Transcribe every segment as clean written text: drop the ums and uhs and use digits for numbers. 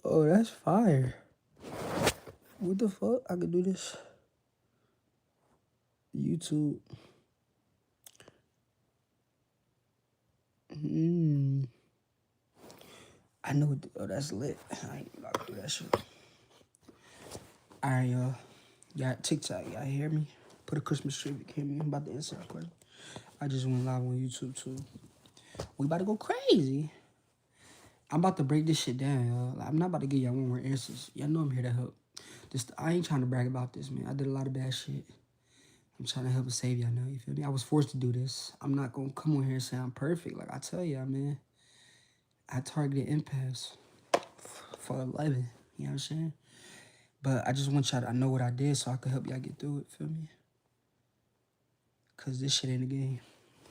Oh, that's fire. What the fuck? I could do this. YouTube. I know. Oh, that's lit. I ain't about to do that shit. All right, y'all. Y'all TikTok. Y'all hear me? Put a Christmas tree if you hear me. I'm about to answer the question. I just went live on YouTube too. We about to go crazy. I'm about to break this shit down, y'all. Like, I'm not about to give y'all one more answers. Y'all know I'm here to help. I ain't trying to brag about this, man. I did a lot of bad shit. I'm trying to help and save y'all now, you feel me? I was forced to do this. I'm not gonna come on here and say I'm perfect. Like I tell y'all, man. I targeted impasse for 11. You know what I'm saying? But I just want y'all to know what I did so I could help y'all get through it, feel me? Cause this shit ain't a game.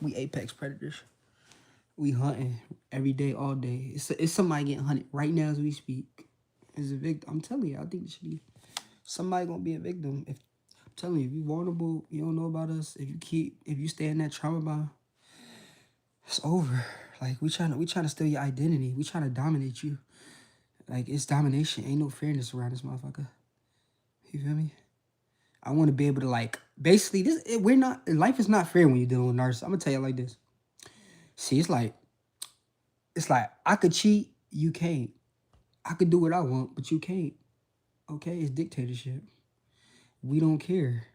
We apex predators. We hunting every day, all day. It's somebody getting hunted right now as we speak. As a victim. I'm telling you, I think it should be somebody gonna be a victim. I'm telling you, if you vulnerable, you don't know about us, if you stay in that trauma bond, it's over. Like we trying to steal your identity. We trying to dominate you. Like it's domination. Ain't no fairness around this motherfucker. You feel me? I want to be able to like basically life is not fair when you're dealing with narcissists. I'm gonna tell you like this. See, it's like I could cheat, you can't. I could do what I want, but you can't. Okay, it's dictatorship. We don't care.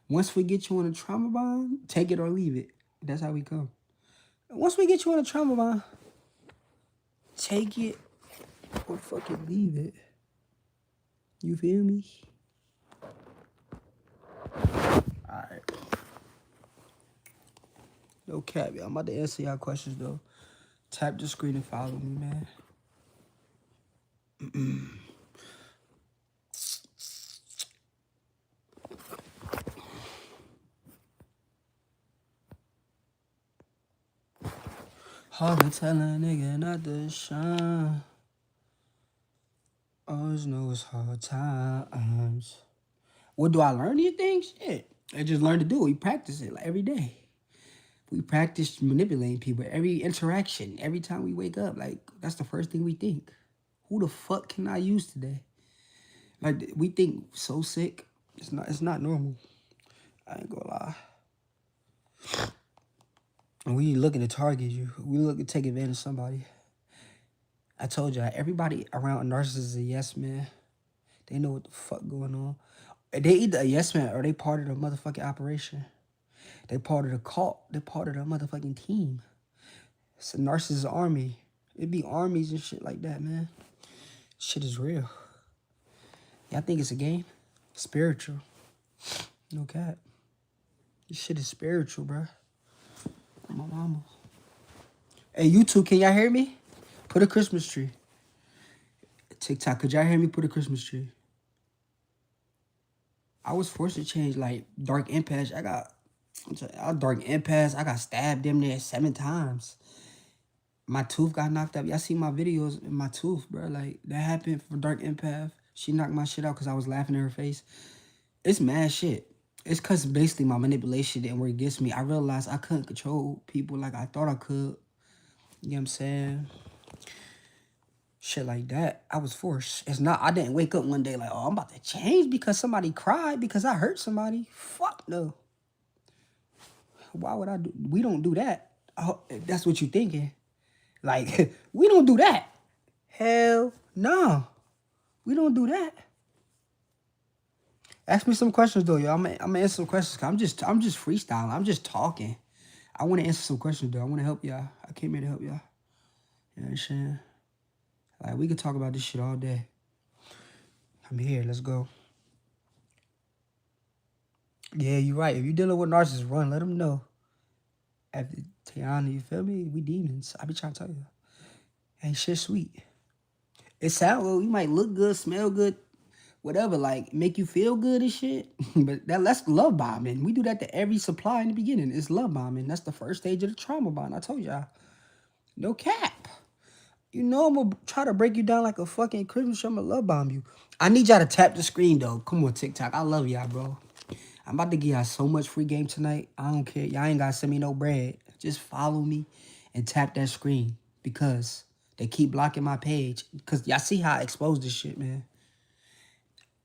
Once we get you on a trauma bond, take it or leave it. That's how we come. Once we get you on a trauma bond, take it or fucking leave it. You feel me? Alright. No cap, y'all. I'm about to answer y'all questions though. Tap the screen and follow me, man. Hard to tell a nigga not to shine. Always know it's hard times. What do I learn these things? Shit. I just learn to do it. We practice it like every day. We practice manipulating people. Every interaction, every time we wake up, like that's the first thing we think. Who the fuck can I use today? Like we think so sick. It's not normal. I ain't gonna lie. And we looking to target you. We looking to take advantage of somebody. I told y'all, everybody around a narcissist is a yes man. They know what the fuck going on. They either a yes man or they part of the motherfucking operation. They part of the cult. They part of the motherfucking team. It's a narcissist army. It be armies and shit like that, man. Shit is real. Y'all think it's a game? Spiritual. No cap. This shit is spiritual, bro. My mama. Hey, YouTube, can y'all hear me? Put a Christmas tree. TikTok, could y'all hear me? Put a Christmas tree. I was forced to change, like, dark impasse. I got dark impasse. I got stabbed damn near 7 times. My tooth got knocked up. Y'all see my videos in my tooth, bro. Like, that happened for dark empath. She knocked my shit out because I was laughing in her face. It's mad shit. It's because basically my manipulation didn't work against me. I realized I couldn't control people like I thought I could. You know what I'm saying? Shit like that. I was forced. It's not, I didn't wake up one day like, oh, I'm about to change because somebody cried because I hurt somebody. Fuck no. Why would I do? We don't do that. Oh, that's what you thinking. Like, we don't do that. Hell no. We don't do that. Ask me some questions though, yo. I'm gonna answer some questions. I'm just freestyling. I'm just talking. I want to answer some questions though. I want to help y'all. I came here to help y'all. You know what I'm saying? Like, we could talk about this shit all day. I'm here. Let's go. Yeah, you're right. If you're dealing with narcissists, run. Let them know. After Tiana, you feel me? We demons. I be trying to tell you. Ain't shit sweet. It sound well. You might look good, smell good, whatever, like make you feel good and shit. But that's love bombing. We do that to every supply in the beginning. It's love bombing. That's the first stage of the trauma bond. I told y'all. No cap. You know I'm gonna try to break you down like a fucking Christmas tree. I'm gonna love bomb you. I need y'all to tap the screen though. Come on, TikTok. I love y'all, bro. I'm about to give y'all so much free game tonight. I don't care. Y'all ain't gotta send me no bread. Just follow me and tap that screen because They keep blocking my page. Cause y'all see how I expose this shit, man.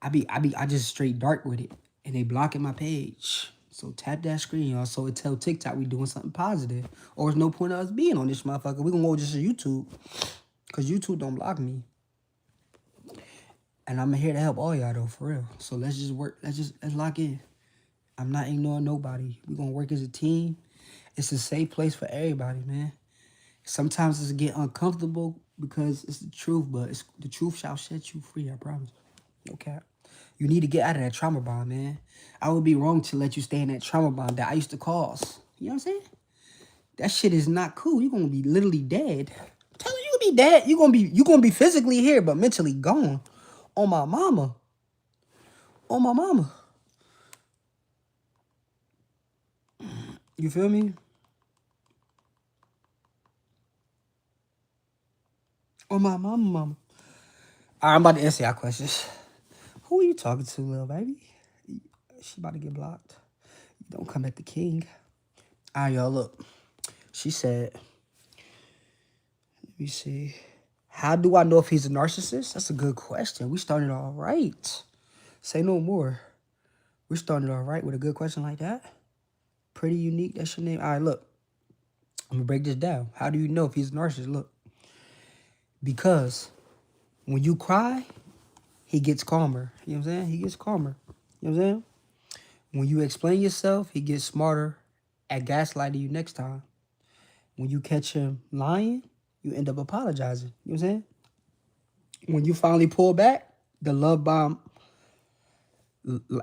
I just straight dark with it. And they blocking my page. So tap that screen, y'all. So it tell TikTok we doing something positive. Or there's no point of us being on this motherfucker. We gonna go just to YouTube. Cause YouTube don't block me. And I'm here to help all y'all though, for real. So let's just work. Let's lock in. I'm not ignoring nobody. We gonna work as a team. It's a safe place for everybody, man. Sometimes it's get uncomfortable because it's the truth, but the truth shall set you free, I promise. No cap. You need to get out of that trauma bond, man. I would be wrong to let you stay in that trauma bond that I used to cause. You know what I'm saying? That shit is not cool. You're gonna be literally dead. I'm telling you, you're gonna be dead. You're gonna be physically here, but mentally gone. On my mama. On my mama. You feel me? On my mama. All right, I'm about to answer y'all questions. Who are you talking to, little baby? She about to get blocked. Don't come at the king. All right, y'all, look. She said, let me see. How do I know if he's a narcissist? That's a good question. We started all right. Say no more. We started all right with a good question like that. Pretty unique. That's your name. All right, look. I'm going to break this down. How do you know if he's a narcissist? Look. Because when you cry, he gets calmer. You know what I'm saying? He gets calmer. You know what I'm saying? When you explain yourself, he gets smarter at gaslighting you next time. When you catch him lying, you end up apologizing. You know what I'm saying? When you finally pull back, the love bomb,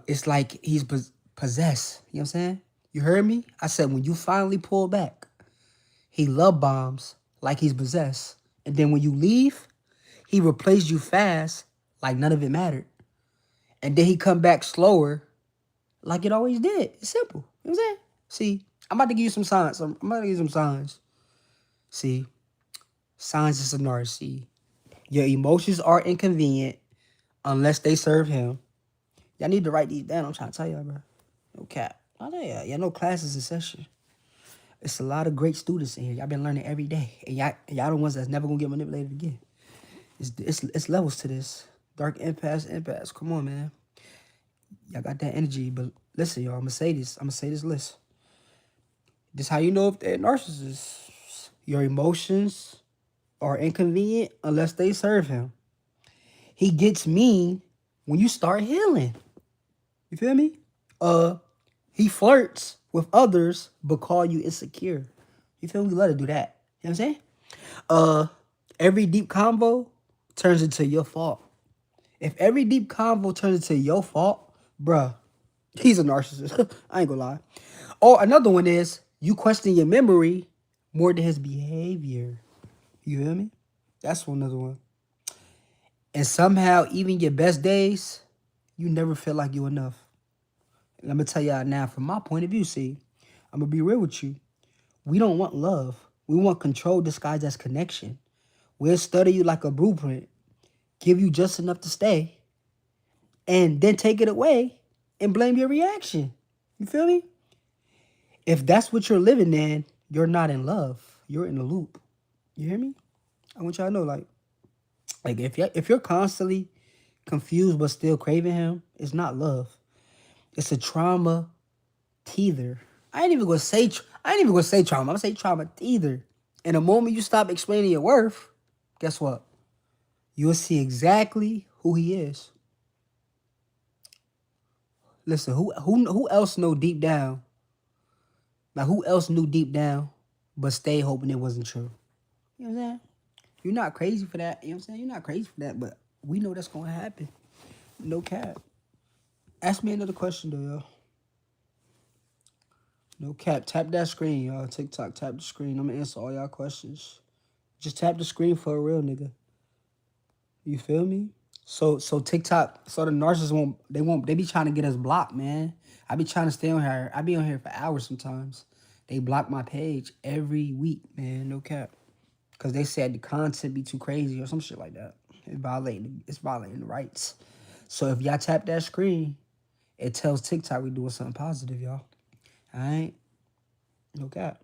it's like he's possessed. You know what I'm saying? You heard me? I said when you finally pull back, he love bombs like he's possessed. And then when you leave, he replaced you fast like none of it mattered. And then he come back slower like it always did. It's simple. You know what I'm saying? See, I'm about to give you some signs. I'm about to give you some signs. See, signs is a narcissist. Your emotions are inconvenient unless they serve him. Y'all need to write these down. I'm trying to tell y'all, bro. No cap. Oh, yeah. Y'all know classes in session. It's a lot of great students in here. Y'all been learning every day. And y'all the ones that's never going to get manipulated again. It's levels to this. Dark empaths. Come on, man. Y'all got that energy. But listen, y'all. I'm going to say this list. This how you know if they're narcissists. Your emotions are inconvenient unless they serve him. He gets mean when you start healing. You feel me? He flirts with others but call you insecure. You feel me? Let her do that. You know what I'm saying? Every deep convo turns into your fault. If every deep convo turns into your fault, bruh, he's a narcissist. I ain't gonna lie. Or another one is you question your memory more than his behavior. You feel me? That's another one. And somehow, even your best days, you never feel like you enough. And I'm going to tell y'all now, from my point of view, see, I'm going to be real with you. We don't want love. We want control disguised as connection. We'll study you like a blueprint, give you just enough to stay, and then take it away and blame your reaction. You feel me? If that's what you're living in, you're not in love. You're in a loop. You hear me? I want y'all to know, like if you're constantly confused but still craving him, it's not love. It's a trauma teether. I ain't even gonna say trauma. I'm gonna say trauma teether. And the moment you stop explaining your worth, guess what? You'll see exactly who he is. Listen, who else know deep down? Like who else knew deep down but stayed hoping it wasn't true? You know what I'm saying? You're not crazy for that. You know what I'm saying? You're not crazy for that, but we know that's gonna happen. No cap. Ask me another question though, y'all. No cap. Tap that screen, y'all. TikTok, tap the screen. I'm gonna answer all y'all questions. Just tap the screen for a real nigga. You feel me? So TikTok, so the narcissists they be trying to get us blocked, man. I be trying to stay on here. I be on here for hours sometimes. They block my page every week, man. No cap. Because they said the content be too crazy or some shit like that. It's violating the rights. So if y'all tap that screen, it tells TikTok we doing something positive, y'all. All right? No cap.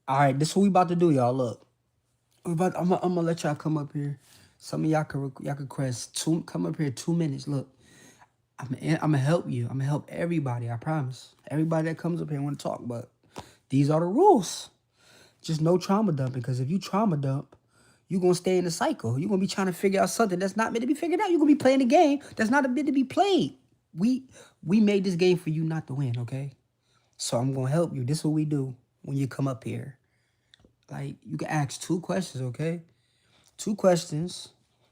All right, this is what we about to do, y'all. Look, I'm gonna let y'all come up here. Some of y'all can request come up here 2 minutes. Look, I'm gonna help you. I'm gonna help everybody. I promise. Everybody that comes up here want to talk, but these are the rules. Just no trauma dumping, because if you trauma dump, you're gonna stay in the cycle. You're gonna be trying to figure out something that's not meant to be figured out. You're gonna be playing a game that's not meant to be played. We made this game for you not to win, okay? So I'm gonna help you. This is what we do when you come up here. Like, you can ask 2 questions, okay? 2 questions.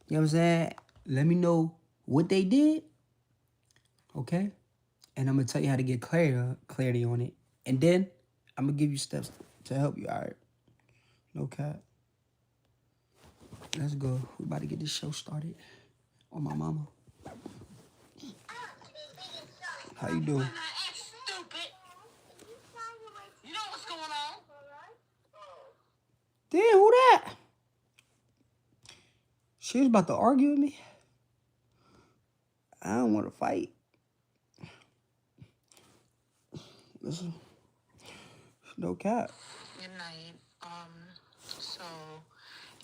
You know what I'm saying? Let me know what they did, okay? And I'm gonna tell you how to get clarity on it. And then I'm gonna give you steps to help you, all right? No cap. Let's go. We about to get this show started. On my mama. How you doing? Stupid. You know what's going on? Damn, who that? She was about to argue with me. I don't want to fight. Listen. No cap. Good night. So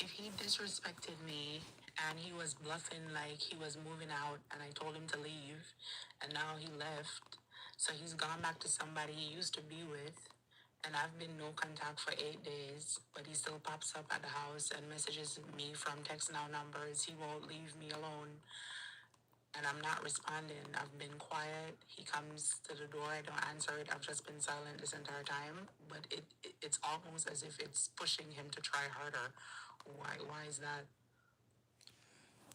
if he disrespected me and he was bluffing like he was moving out and I told him to leave and now he left. So he's gone back to somebody he used to be with. And I've been no contact for 8 days, but he still pops up at the house and messages me from text now numbers. He won't leave me alone. And I'm not responding. I've been quiet. He comes to the door. I don't answer it. I've just been silent this entire time. But it's almost as if it's pushing him to try harder. Why is that?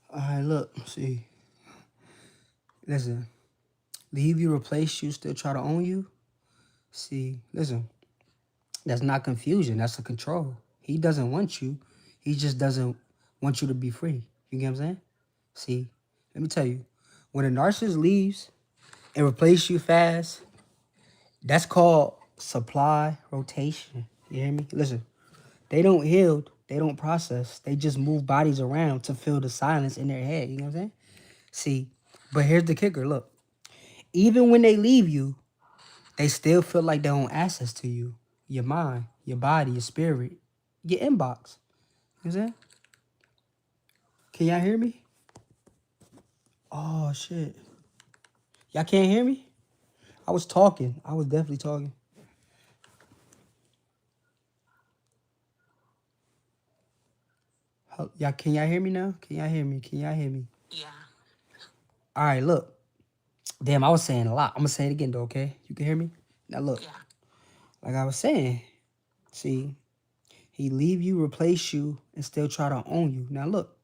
All right, look. See. Listen. Leave you, replace you, still try to own you. See. Listen. That's not confusion. That's a control. He doesn't want you. He just doesn't want you to be free. You get what I'm saying? See. Let me tell you. When a narcissist leaves and replaces you fast, that's called supply rotation. You hear me? Listen, they don't heal, they don't process. They just move bodies around to fill the silence in their head. You know what I'm saying? See, but here's the kicker. Look, even when they leave you, they still feel like they own access to you. Your mind, your body, your spirit, your inbox. You know what I'm saying? Can y'all hear me? Oh, shit. Y'all can't hear me? I was talking. I was definitely talking. Y'all, can y'all hear me now? Can y'all hear me? Can y'all hear me? Yeah. All right, look. Damn, I was saying a lot. I'm going to say it again, though, okay? You can hear me? Now, look. Yeah. Like I was saying, see, he leave you, replace you, and still try to own you. Now, look.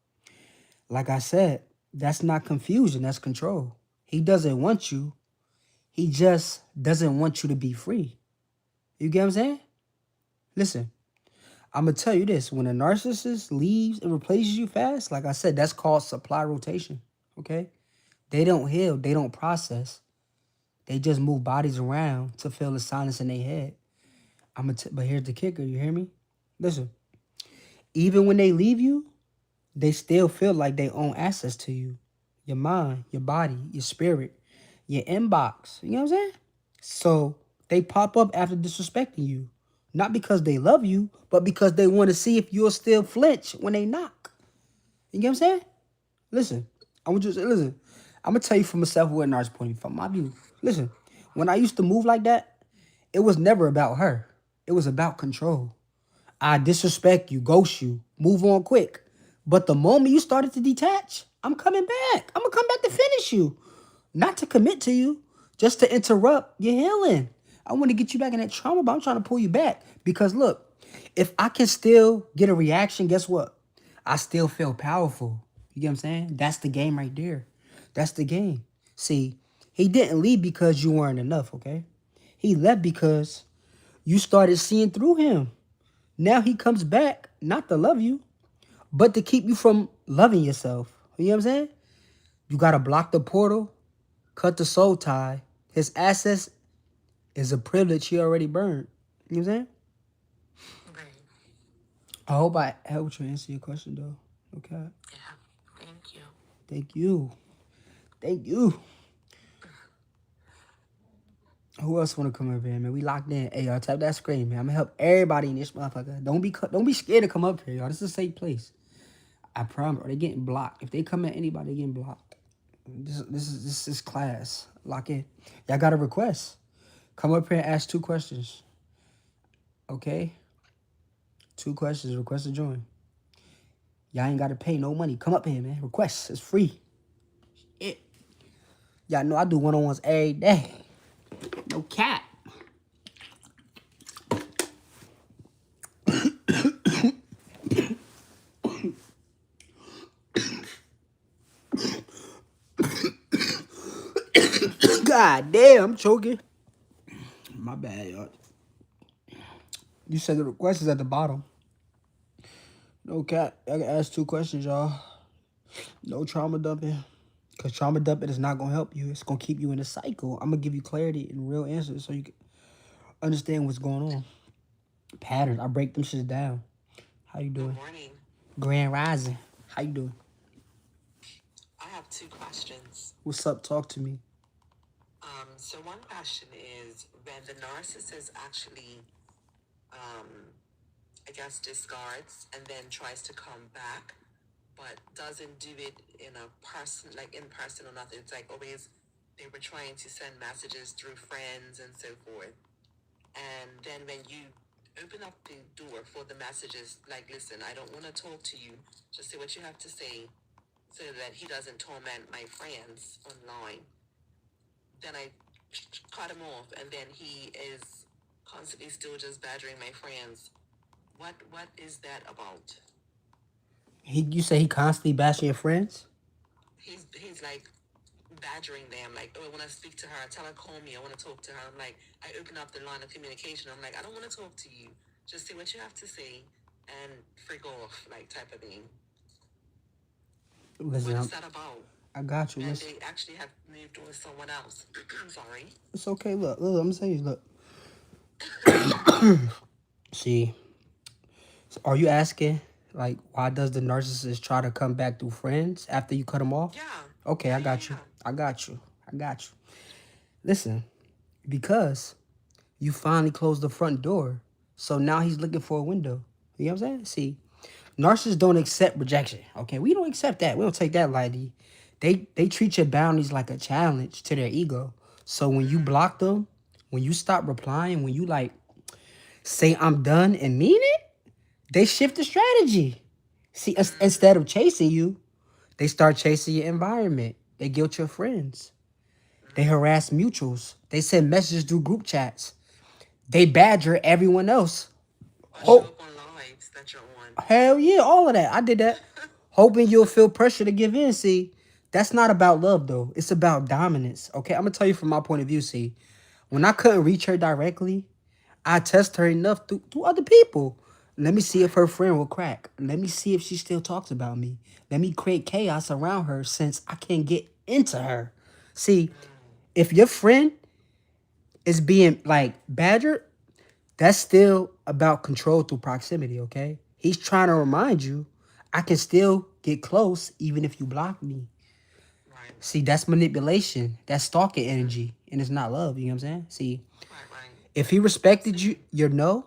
Like I said, that's not confusion. That's control. He doesn't want you. He just doesn't want you to be free. You get what I'm saying? Listen, I'm going to tell you this. When a narcissist leaves and replaces you fast, like I said, that's called supply rotation, okay? They don't heal. They don't process. They just move bodies around to fill the silence in their head. But here's the kicker. You hear me? Listen, even when they leave you, they still feel like they own access to you. Your mind, your body, your spirit, your inbox. You know what I'm saying? So they pop up after disrespecting you. Not because they love you, but because they want to see if you'll still flinch when they knock. You get what I'm saying? Listen, I'm gonna tell you from a self-awareness point of view, from my view. Listen, when I used to move like that, it was never about her. It was about control. I disrespect you, ghost you, move on quick. But the moment you started to detach, I'm coming back. I'm gonna come back to finish you. Not to commit to you, just to interrupt your healing. I want to get you back in that trauma, but I'm trying to pull you back. Because look, if I can still get a reaction, guess what? I still feel powerful. You get what I'm saying? That's the game right there. That's the game. See, he didn't leave because you weren't enough, okay? He left because you started seeing through him. Now he comes back, not to love you, but to keep you from loving yourself. You know what I'm saying? You got to block the portal, cut the soul tie. His access is a privilege he already burned. You know what I'm saying? Right. I hope I helped you answer your question, though. Okay? Yeah. Thank you. Thank you. Thank you. Who else want to come up here, man? We locked in. Hey, y'all, tap that screen, man. I'm gonna help everybody in this motherfucker. Don't be scared to come up here, y'all. This is a safe place. I promise. Or they getting blocked. If they come at anybody, they getting blocked. This is class. Lock in. Y'all got a request. Come up here and ask 2 questions. Okay? 2 questions. Request to join. Y'all ain't gotta pay no money. Come up here, man. Request. It's free. It. Y'all know I do one-on-ones every day. No cap. God damn, I'm choking. My bad, y'all. You said the request is at the bottom. No cap. I can ask 2 questions, y'all. No trauma dumping. Because trauma dumping is not going to help you. It's going to keep you in a cycle. I'm going to give you clarity and real answers so you can understand what's going on. Patterns. I break them shit down. How you doing? Good morning. Grand Rising. How you doing? I have 2 questions. What's up? Talk to me. So one question is, when the narcissist actually, I guess, discards and then tries to come back, but doesn't do it in person or nothing. It's like always they were trying to send messages through friends and so forth. And then when you open up the door for the messages, like, listen, I don't want to talk to you. Just say what you have to say so that he doesn't torment my friends online. Then I cut him off, and then he is constantly still just badgering my friends. What is that about? You say he constantly bashing your friends? He's like badgering them, like, oh, I want to speak to her. Tell her call me. I want to talk to her. I'm like, I open up the line of communication. I'm like, I don't want to talk to you. Just say what you have to say and freak off, like, type of thing. Listen, what is that about? I got you. And Listen. they actually have moved on with someone else. I'm sorry. It's okay. Look, I'm going to say, look. See, so are you asking, like, why does the narcissist try to come back through friends after you cut him off? Yeah. Okay, Yeah, I got yeah, you. I got you. I got you. Listen, because you finally closed the front door, so now he's looking for a window. You know what I'm saying? See, narcissists don't accept rejection. Okay, we don't accept that. We don't take that lightly. They treat your boundaries like a challenge to their ego. So when you block them, when you stop replying, when you like say I'm done and mean it, they shift the strategy. See, instead of chasing you, they start chasing your environment. They guilt your friends. They harass mutuals. They send messages through group chats. They badger everyone else. or show up on lives that you're on. Hell yeah, all of that. I did that. Hoping you'll feel pressure to give in. See, that's not about love, though. It's about dominance. Okay, I'm going to tell you from my point of view. See, when I couldn't reach her directly, I test her enough through other people. Let me see if her friend will crack. Let me see if she still talks about me. Let me create chaos around her since I can't get into her. See, if your friend is being like badgered, that's still about control through proximity, okay? He's trying to remind you, I can still get close even if you block me. Right. See, that's manipulation. That's stalking energy. And it's not love, you know what I'm saying? See, Right. if he respected you, your no,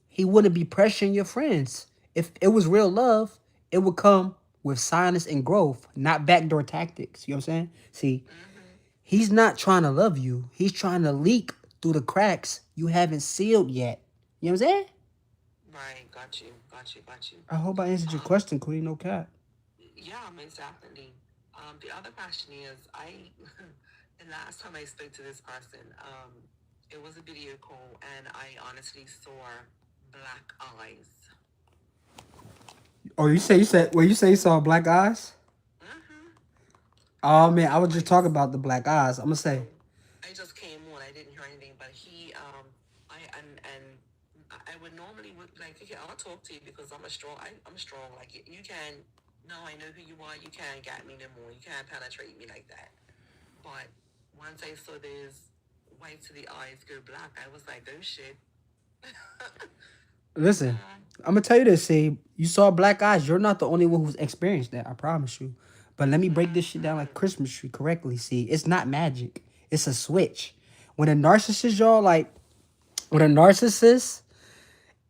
he wouldn't be pressuring your friends. If it was real love, it would come with silence and growth, not backdoor tactics. You know what I'm saying? See, he's not trying to love you. He's trying to leak through the cracks you haven't sealed yet. You know what I'm saying? Right. Got you. I hope I answered your question, Queen. No cap. Yeah, most definitely. The other question is, the last time I spoke to this person, it was a video call, and I honestly saw black eyes. Oh, you say you saw black eyes? Oh man, I was just talking about the black eyes. I'm gonna say. I just came on. I didn't hear anything, but he, I would normally like, okay, I'll talk to you because I'm strong. I'm strong. Like, you can. No, I know who you are. You can't get me no more. You can't penetrate me like that. But once I saw those white to the eyes go black, I was like, oh shit. Listen, I'm gonna tell you this. See, you saw black eyes. You're not the only one who's experienced that. I promise you. But let me break this shit down like Christmas tree correctly. See, it's not magic. It's a switch. when a narcissist, y'all, like when a narcissist,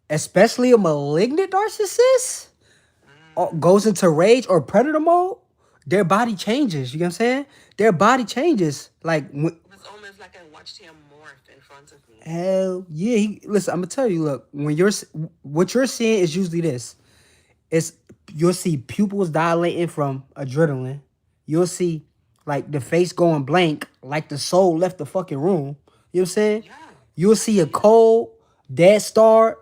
especially a malignant narcissist, goes into rage or predator mode, their body changes. You know what I'm saying? Their body changes. Like, It was almost like I watched him morph in front of me. hell yeah. Listen, I'm gonna tell you. Look, when what you're seeing is usually this. It's you'll see pupils dilating from adrenaline. You'll see like the face going blank, like the soul left the fucking room. You know what I'm saying? Yeah. You'll see a cold, dead star.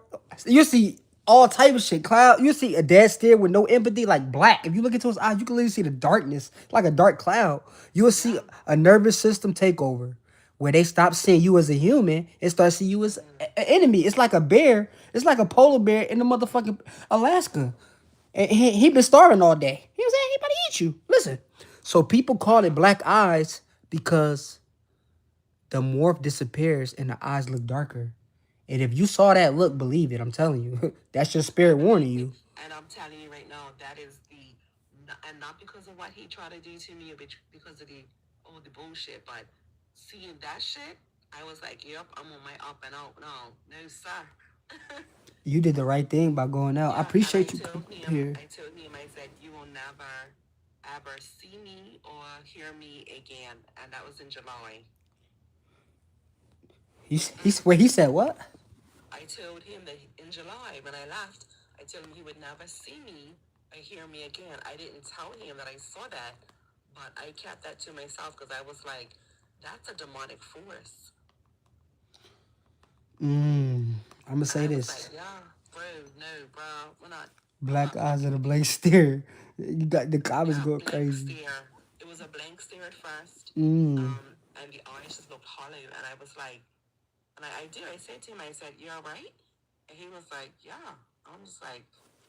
You'll see all type of shit. Cloud. You'll see a dead stare with no empathy, like black. If you look into his eyes, you can literally see the darkness, like a dark cloud. You'll see a nervous system takeover, where they stop seeing you as a human and start seeing you as an enemy. It's like a bear. It's like a polar bear in the motherfucking Alaska. And he been starving all day. He was saying he about to eat you. Listen. So people call it black eyes because the morph disappears and the eyes look darker. And if you saw that look, believe it. I'm telling you. That's your spirit warning you. And I'm telling you right now, that is and not because of what he tried to do to me, or because of the bullshit, but seeing that shit, I was like, yep, I'm on my up and out now. No, sir. You did the right thing by going out. I Yeah, and appreciate you here. I told him, I said, you will never ever see me or hear me again. And that was in July. He said what? I told him that in July, when I left, I told him he would never see me or hear me again. I didn't tell him that I saw that, but I kept that to myself because I was like, that's a demonic force. I'm gonna say I was this. like, yeah, bro, no, bro, we're not. Black eyes and a blank stare. You got the comments Yeah, going blank crazy. stare. It was a blank stare at first. Mm. And the eyes just looked hollow. And I was like, and I did. I said to him, I said, you all right? And he was like, yeah. I'm just like,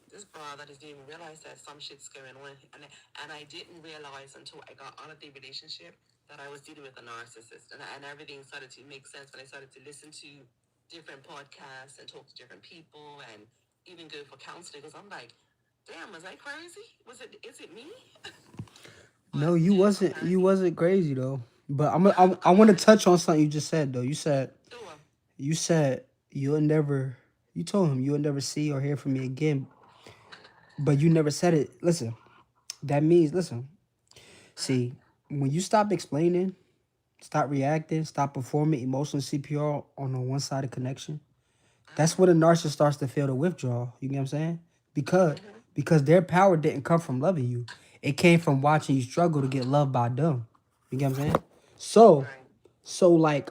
this brother didn't even realize that some shit's going on. And I didn't realize until I got out of the relationship that I was dealing with a narcissist. And everything started to make sense when I started to listen to different podcasts and talk to different people and even go for counseling. Because I'm like, damn, was I crazy? Is it me? But No, you no, wasn't. You apparently, wasn't crazy though. But yeah, I want to apparently, touch on something you just said though. sure. You said you'll never. You told him you'll never see or hear from me again. But you never said it. Listen, that means listen. See, when you stop explaining, stop reacting, stop performing emotional CPR on a one-sided connection, that's when a narcissist starts to feel the withdrawal. You get what I'm saying? Because because their power didn't come from loving you. It came from watching you struggle to get loved by them. You get what I'm saying? So Right. so like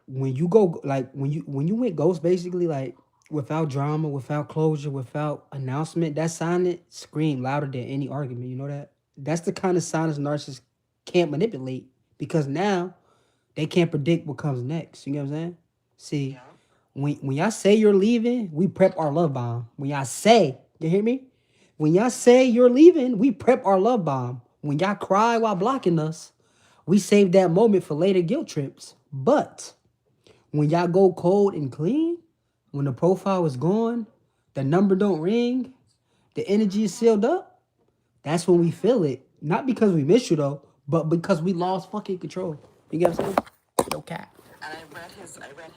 when you go like when you went ghost basically like without drama, without closure, without announcement, that silent scream louder than any argument. You know that? That's the kind of silence narcissists can't manipulate because now they can't predict what comes next. You get what I'm saying? See, Yeah. when y'all say you're leaving, we prep our love bomb. When y'all say, you hear me? When y'all say you're leaving, we prep our love bomb. When y'all cry while blocking us, we save that moment for later guilt trips. But when y'all go cold and clean, when the profile is gone, the number don't ring, the energy is sealed up, that's when we feel it. Not because we miss you though, but because we lost fucking control. You get what I'm saying? No cap. And I read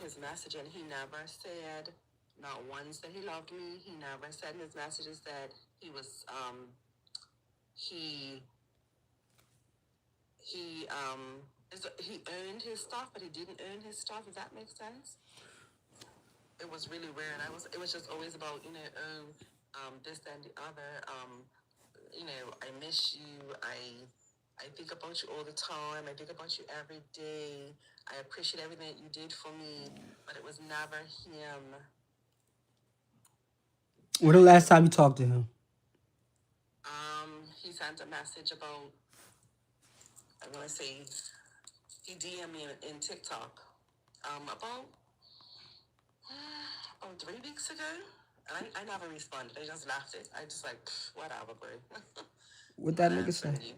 his message, and he never said, not once, that he loved me. He never said in his messages that he was he he earned his stuff, but he didn't earn his stuff. Does that make sense? It was really weird. It was just always about, this, that, and the other. I miss you. I think about you all the time. I think about you every day. I appreciate everything that you did for me, but it was never him. When the last time you talked to him? He sent a message about, I want to say, he DM'd me in TikTok, about 3 weeks ago. And I never responded. I just left it. I just like, whatever, bro. What Not that nigga say? answering you.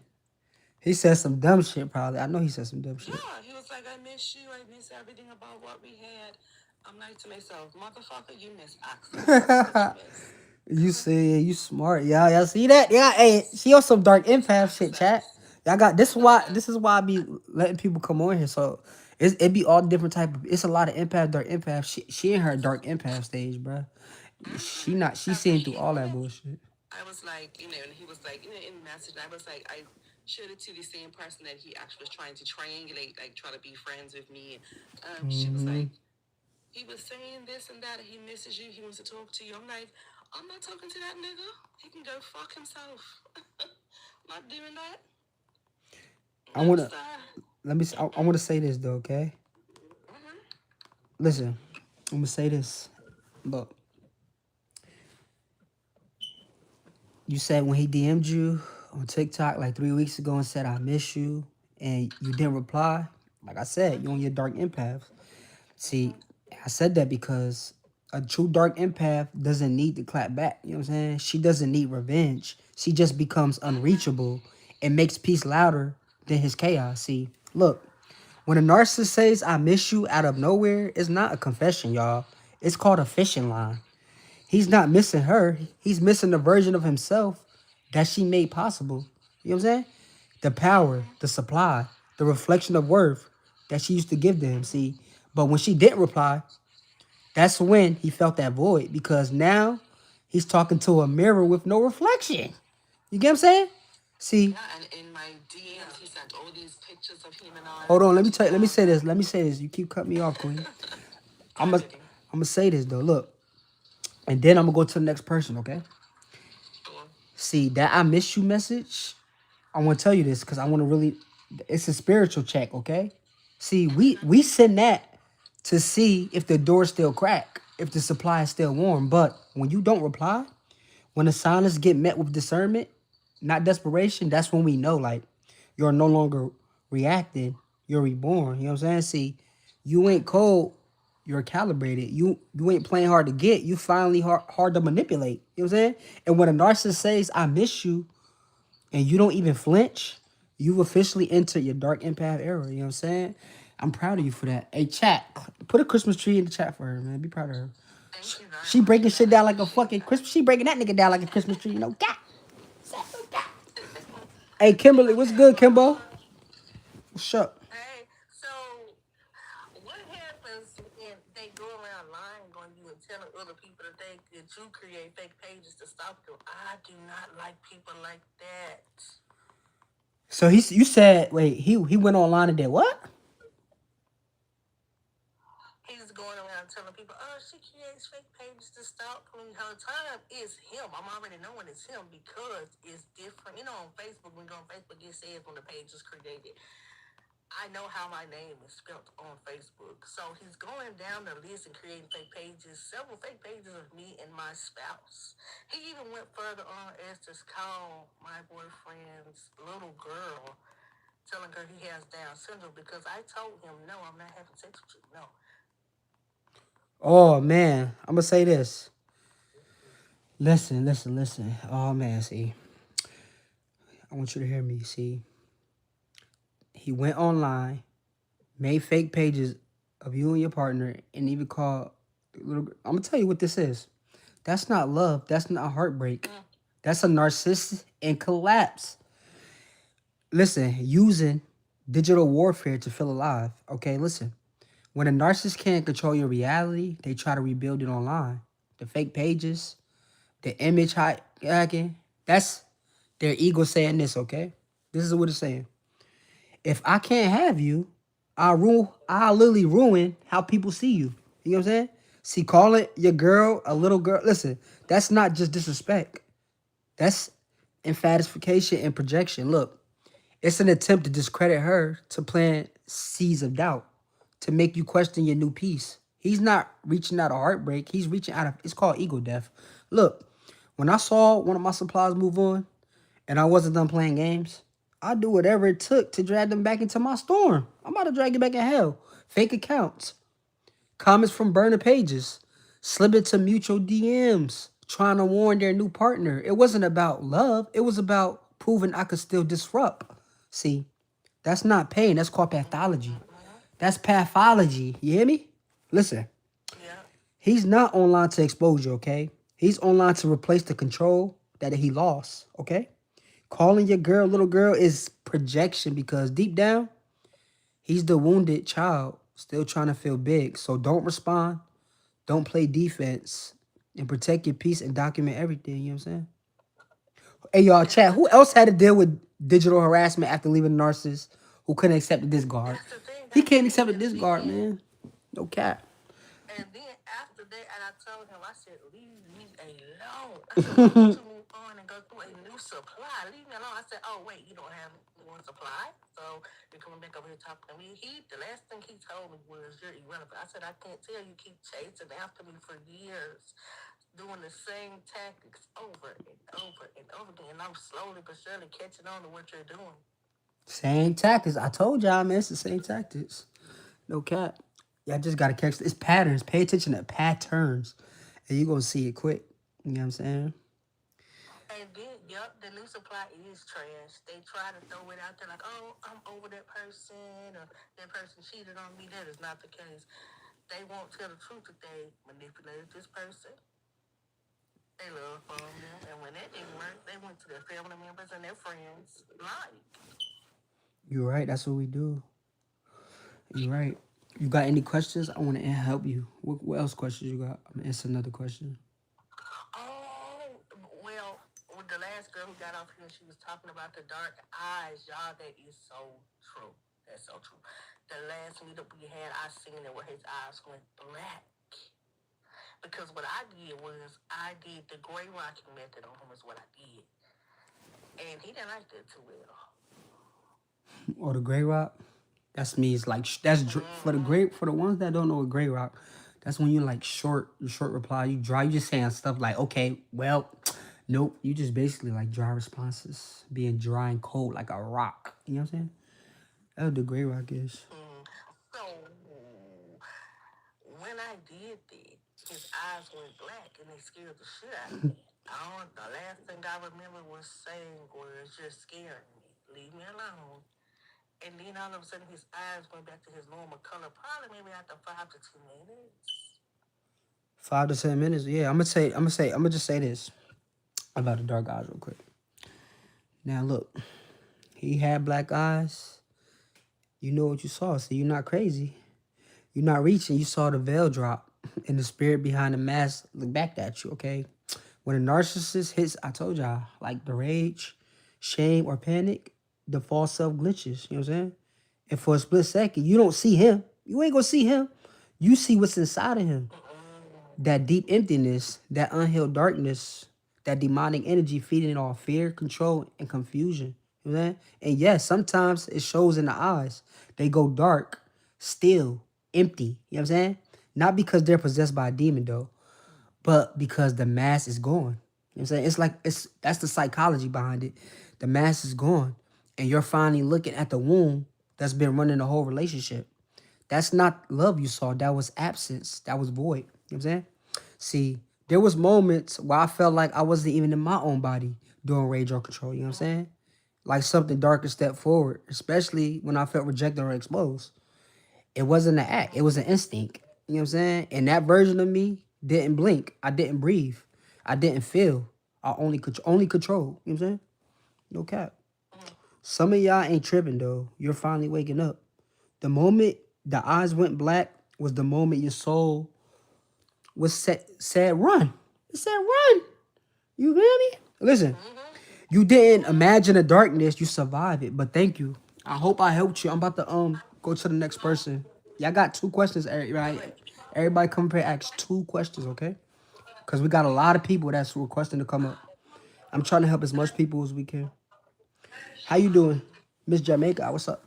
He said some dumb shit probably. I know he said some dumb shit. Yeah, he was like, I miss you. I miss everything about what we had. I'm like to myself, motherfucker, you miss access. That's what you miss. You see, you smart. Y'all see that? Yeah, hey, she on some dark empath shit, chat. Access. Y'all got this is why I be letting people come on here. So It be all different type of. It's a lot of empath, dark empath. She in her dark empath stage, bruh. She not. She After seeing through he all that left, bullshit. I was like, and he was like, in the message, I was like, I showed it to the same person that he actually was trying to triangulate, like try to be friends with me. She was Mm-hmm. like, he was saying this and that. He misses you. He wants to talk to you. I'm like, I'm not talking to that nigga. He can go fuck himself. I'm not doing that. I No, wanna sir. let me. I wanna say this though, okay? Listen, I'm gonna say this. Look, you said when he DM'd you on TikTok like 3 weeks ago and said I miss you, and you didn't reply. Like I said, you on your dark empath. See, I said that because a true dark empath doesn't need to clap back. You know what I'm saying? She doesn't need revenge. She just becomes unreachable and makes peace louder than his chaos. See, look, when a narcissist says I miss you out of nowhere, it's not a confession, y'all. It's called a fishing line. He's not missing her. He's missing the version of himself that she made possible. You know what I'm saying? The power, the supply, the reflection of worth that she used to give to him. See, but when she didn't reply, that's when he felt that void because now he's talking to a mirror with no reflection. You get what I'm saying? See, Yeah, and in my DMs, he sent all these pictures of him and I hold on. Let me reaching tell you. Let me out. say this. Let me say this. You keep cutting me off, Queen. I'm God gonna did him. I'm gonna say this though. Look, and then I'm gonna go to the next person. Okay. Sure. See that I miss you message. I want to tell you this because I want to really. It's a spiritual check. Okay. See, we send that to see if the door's still cracked, if the supply is still warm. But when you don't reply, when the silence get met with discernment, not desperation, that's when we know like you're no longer reacting, you're reborn. You know what I'm saying? See, you ain't cold, you're calibrated. You ain't playing hard to get, you finally hard to manipulate. You know what I'm saying? And when a narcissist says, I miss you, and you don't even flinch, you've officially entered your dark empath era. You know what I'm saying? I'm proud of you for that. Hey, chat, put a Christmas tree in the chat for her, man. Be proud of her. Thank you very She much, breaking shit man. I down like a appreciate fucking that. Christmas. She breaking that nigga down like a Christmas tree. You know, God. Hey, Kimberly, what's Okay, good, well, Kimbo? What's up? hey, so what happens when they go around lying on you and telling other people that you create fake pages to stop them? I do not like people like that. So you said wait he went online and did what? He's going around telling people, oh, she creates fake pages to stalk me. Her time is him. I'm already knowing it's him because it's different. On Facebook, when you go on Facebook, it says when the page is created. I know how my name is spelled on Facebook. So he's going down the list and creating fake pages, several fake pages of me and my spouse. He even went further on as to call my boyfriend's little girl, telling her he has Down syndrome because I told him, no, I'm not having sex with you. No. Oh man, I'm gonna say this. Listen. Oh man, see, I want you to hear me. See, he went online, made fake pages of you and your partner, and even called. I'm gonna tell you what this is. That's not love. That's not heartbreak. That's a narcissist and collapse. Listen, using digital warfare to feel alive. Okay, listen. When a narcissist can't control your reality, they try to rebuild it online. The fake pages, the image hacking, that's their ego saying this, okay? This is what it's saying. If I can't have you, I'll literally ruin how people see you. You know what I'm saying? See, calling your girl a little girl, listen, that's not just disrespect. That's emphatification and projection. Look, it's an attempt to discredit her, to plant seeds of doubt, to make you question your new peace. He's not reaching out of heartbreak. He's reaching out of, it's called ego death. Look, when I saw one of my supplies move on and I wasn't done playing games, I'd do whatever it took to drag them back into my storm. I'm about to drag you back in hell. Fake accounts, comments from burner pages, slip into mutual DMs, trying to warn their new partner. It wasn't about love. It was about proving I could still disrupt. See, that's not pain. That's called pathology. That's pathology. You hear me? Listen, Yeah. he's not online to expose you, okay? He's online to replace the control that he lost, okay? Calling your girl little girl is projection because deep down, He's the wounded child, still trying to feel big. So don't respond, don't play defense, and protect your peace and document everything. You know what I'm saying? Hey, y'all, chat. Who else had to deal with digital harassment after leaving the narcissist who couldn't accept the discard? That's the thing. He That's the can't thing. accept the And discard, then, man. No cap. and then after that, and I told him, I said, leave me alone. I said, why don't you move on and go through a new supply? Leave me alone. I said, oh wait, you don't have one supply, so you're coming back over here talking to me. The last thing he told me was, you're irrelevant. I said, I can't tell you keep chasing after me for years, doing the same tactics over and over and over again. And I'm slowly but surely catching on to what you're doing. Same tactics. I told y'all, man, it's the same tactics. No cap. Y'all just gotta catch it's patterns. Pay attention to patterns. And you're gonna see it quick. You know what I'm saying? And then, yep, the new supply is trash. They try to throw it out there like, oh, I'm over that person, or that person cheated on me. That is not the case. They won't tell the truth that they manipulated this person. They love from them. And when that didn't work, they went to their family members and their friends. Like, You're right. That's what we do. You're right. You got any questions? I want to help you. What else questions you got? I'm gonna answer another question. oh, well, with the last girl who got off here, she was talking about the dark eyes. Y'all, that is so true. That's so true. The last meetup we had, I seen it where his eyes went black. Because what I did was I did the gray rocking method on him is what I did. And he didn't like that too well. Or the gray rock? That's me. It's like for the gray for the ones that don't know what gray rock. That's when you like short reply. You dry. You just saying stuff like, okay, well, nope. You just basically like dry responses, being dry and cold like a rock. You know what I'm saying? That's what the gray rock is. So when I did that, his eyes went black and they scared the shit out of me. The last thing I remember was saying was, you're scaring me. Leave me alone. And then all of a sudden his eyes went back to his normal color, probably maybe after 5 to 10 minutes. 5 to 10 minutes. Yeah, I'm gonna just say this about the dark eyes real quick. Now look, he had black eyes. You know what you saw, so you're not crazy. You're not reaching. You saw the veil drop, and the spirit behind the mask look back at you. Okay, when a narcissist hits, I told y'all, like the rage, shame, or panic, the false self glitches. You know what I'm saying? And for a split second, you don't see him. You ain't gonna see him. You see what's inside of him. That deep emptiness, that unhealed darkness, that demonic energy feeding off fear, control, and confusion. You know what I'm saying? And yes, sometimes it shows in the eyes. They go dark, still, empty. You know what I'm saying? Not because they're possessed by a demon though, but because the mask is gone. You know what I'm saying? That's the psychology behind it. The mask is gone. And you're finally looking at the wound that's been running the whole relationship. That's not love you saw. That was absence. That was void. You know what I'm saying? See, there was moments where I felt like I wasn't even in my own body doing rage or control. You know what I'm saying? Like something darker stepped forward, especially when I felt rejected or exposed. It wasn't an act. It was an instinct. You know what I'm saying? And that version of me didn't blink. I didn't breathe. I didn't feel. I only control. You know what I'm saying? No cap. Some of y'all ain't tripping though. You're finally waking up. The moment the eyes went black was the moment your soul was said run. It said run. You hear me? Listen, you didn't imagine the darkness, you survived it. But thank you. I hope I helped you. I'm about to go to the next person. Y'all got 2 questions, right? Everybody come here ask 2 questions, okay? Because we got a lot of people that's requesting to come up. I'm trying to help as much people as we can. How you doing? Miss Jamaica, what's up?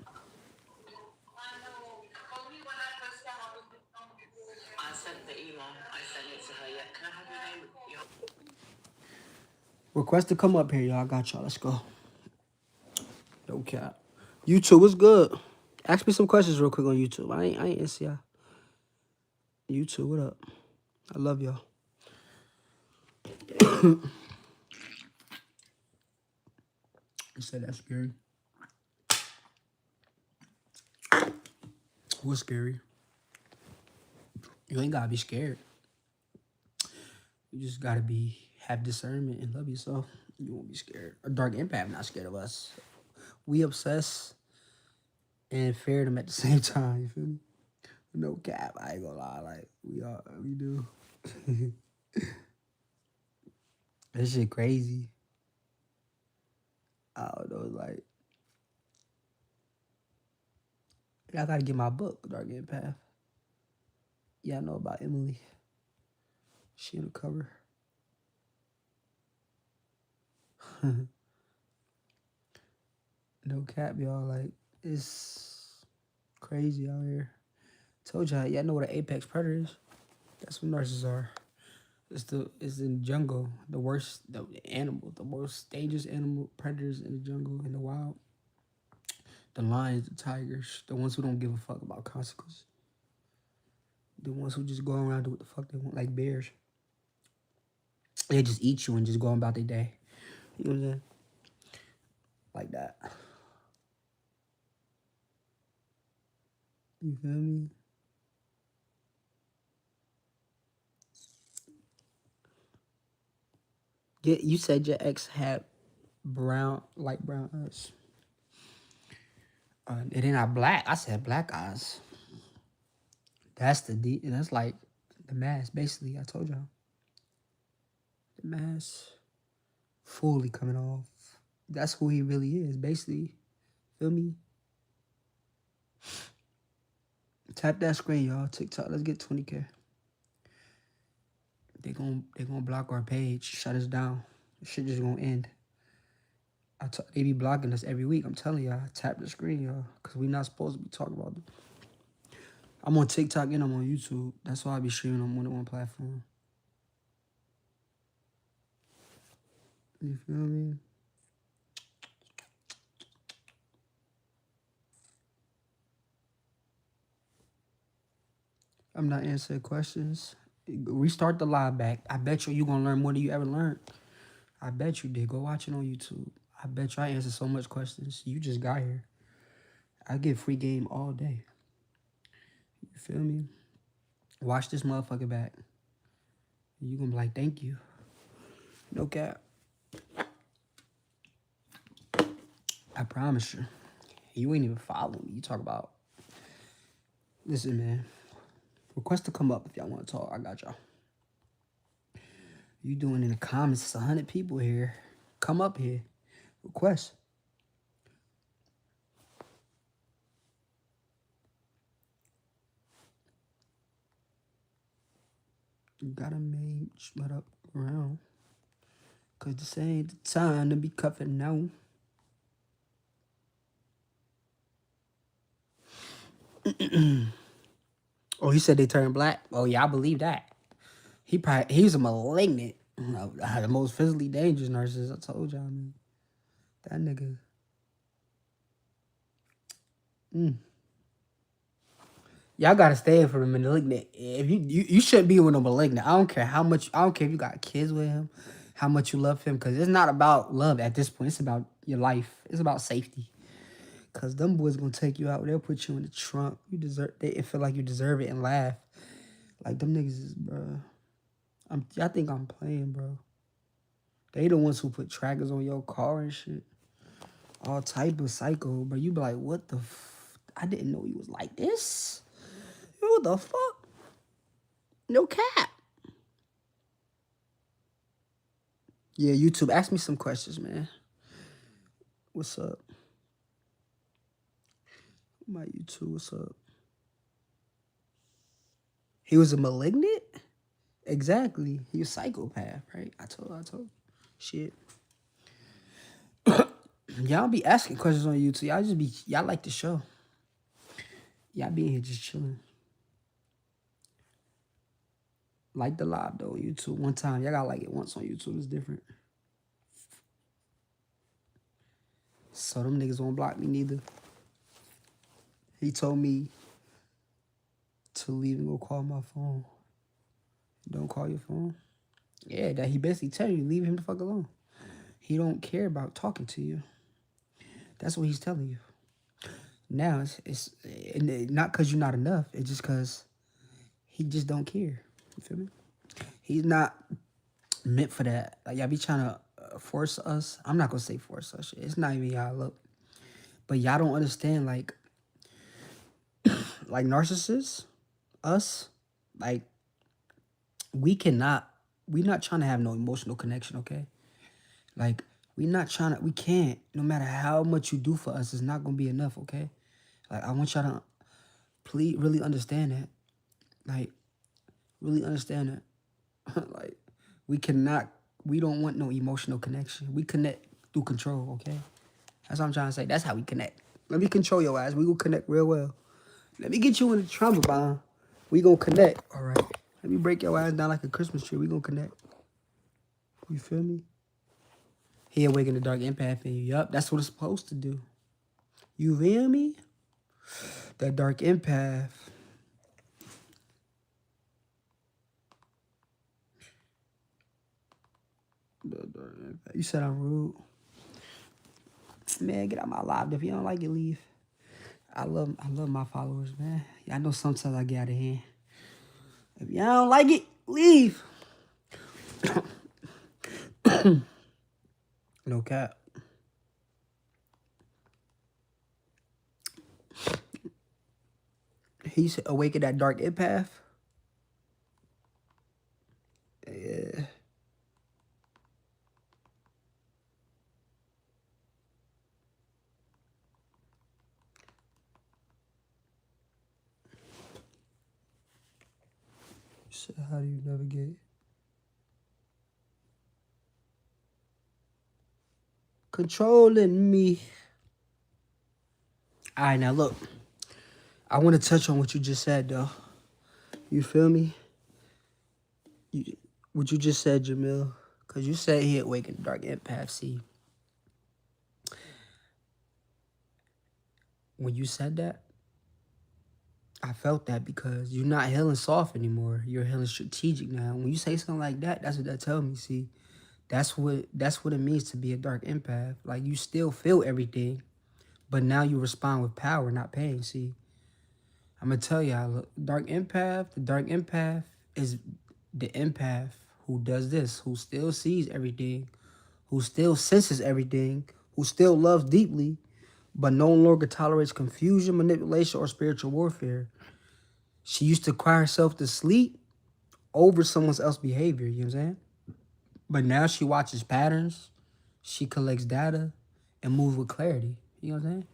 I sent the email. I sent it to her. Yeah. Can I have your name? Request to come up here, y'all. I got y'all. Let's go. No cap. YouTube, what's good? Ask me some questions real quick on YouTube. I ain't answer y'all. YouTube, what up? I love y'all. You said that's scary. What's scary? You ain't gotta be scared. You just gotta have discernment and love yourself. You won't be scared. A dark empath not scared of us. We obsess and fear them at the same time. You feel me? No cap. I ain't gonna lie. Like we do. That shit crazy. I don't know. Like I gotta get my book, Dark Game Path. Yeah, I know about Emily. She on the cover. No cap, y'all. Like it's crazy out here. Told y'all know what an apex predator is. That's what narcissists are. It's in the jungle. The worst the most dangerous animal predators in the jungle, in the wild. The lions, the tigers, the ones who don't give a fuck about consequences. The ones who just go around and do what the fuck they want, like bears. They just eat you and just go about their day. You know what I'm saying? Like that. You feel me? Yeah, you said your ex had light brown eyes. It ain't not black. I said black eyes. That's that's like the mask, basically. I told y'all. The mask fully coming off. That's who he really is, basically. Feel me? Tap that screen, y'all. TikTok, let's get 20K. They gonna block our page, shut us down. This shit just gonna end. They be blocking us every week. I'm telling y'all, tap the screen, y'all, because we not supposed to be talking about it. I'm on TikTok and I'm on YouTube. That's why I be streaming on more than one platform. You feel me? I'm not answering questions. Restart the live back. I bet you gonna learn more than you ever learned. I bet you did. Go watch it on YouTube. I bet you I answered so much questions. You just got here. I get free game all day. You feel me? Watch this motherfucker back. You gonna be like, thank you. No cap. I promise you. You ain't even following me. You talk about. Listen, man. Request to come up if y'all want to talk. I got y'all. You doing in the comments. It's 100 people here. Come up here. Request. You gotta make shut up around. Cause this ain't the time to be cuffing now. Oh, he said they turned black. Oh yeah, I believe that. He's a malignant. The most physically dangerous narcissist. I told y'all, man. That nigga. Y'all gotta stay for the malignant. If you shouldn't be with a malignant. I don't care how much. I don't care if you got kids with him, how much you love him. Because it's not about love at this point. It's about your life. It's about safety. Because them boys gonna take you out. They'll put you in the trunk. They feel like you deserve it and laugh. Like them niggas is, bro. I think I'm playing, bro. They the ones who put trackers on your car and shit. All type of psycho, but you be like, what the I didn't know he was like this. What the fuck? No cap. Yeah, YouTube, ask me some questions, man. What's up? My YouTube, what's up? He was a malignant? Exactly. He was a psychopath, right? I told. Shit. Y'all be asking questions on YouTube. Y'all like the show. Y'all be in here just chilling. Like the live though, YouTube. One time, y'all gotta like it once on YouTube. It's different. So them niggas won't block me neither. He told me to leave and go call my phone. Don't call your phone. Yeah, that he basically tell you, leave him the fuck alone. He don't care about talking to you. That's what he's telling you. Now it's not because you're not enough. It's just because he just don't care. You feel me? He's not meant for that. Like y'all be trying to force us. I'm not gonna say force us. It's not even y'all look, but y'all don't understand. Like like narcissists, us, like we not trying to have no emotional connection, okay? Like we can't, no matter how much you do for us, it's not gonna be enough, okay? Like I want y'all to please really understand that. Like, really understand that. Like, we don't want no emotional connection. We connect through control, okay? That's what I'm trying to say. That's how we connect. Let me control your ass. We gonna connect real well. Let me get you in the trauma bond. We gonna connect, all right? Let me break your ass down like a Christmas tree. We gonna connect. You feel me? He awakened the dark empath in you. Yup, that's what it's supposed to do. You feel me? That dark empath. You said I'm rude. Man, get out my live. If you don't like it, leave. I love my followers, man. I know sometimes I get out of hand. If y'all don't like it, leave. No cap. He's awakened that dark empath. Yeah. So how do you navigate? Controlling me. All right, now look. I want to touch on what you just said, though. You feel me? What you just said, Jamil. Because you said he awakened dark empath. See, when you said that, I felt that because you're not healing soft anymore. You're healing strategic now. When you say something like that, that's what that tells me. See, that's what it means to be a dark empath. Like you still feel everything, but now you respond with power, not pain. See, I'm gonna tell y'all, look, the dark empath is the empath who does this, who still sees everything, who still senses everything, who still loves deeply, but no longer tolerates confusion, manipulation, or spiritual warfare. She used to cry herself to sleep over someone else's behavior, you know what I'm saying? But now she watches patterns, she collects data, and moves with clarity. You know what I'm saying?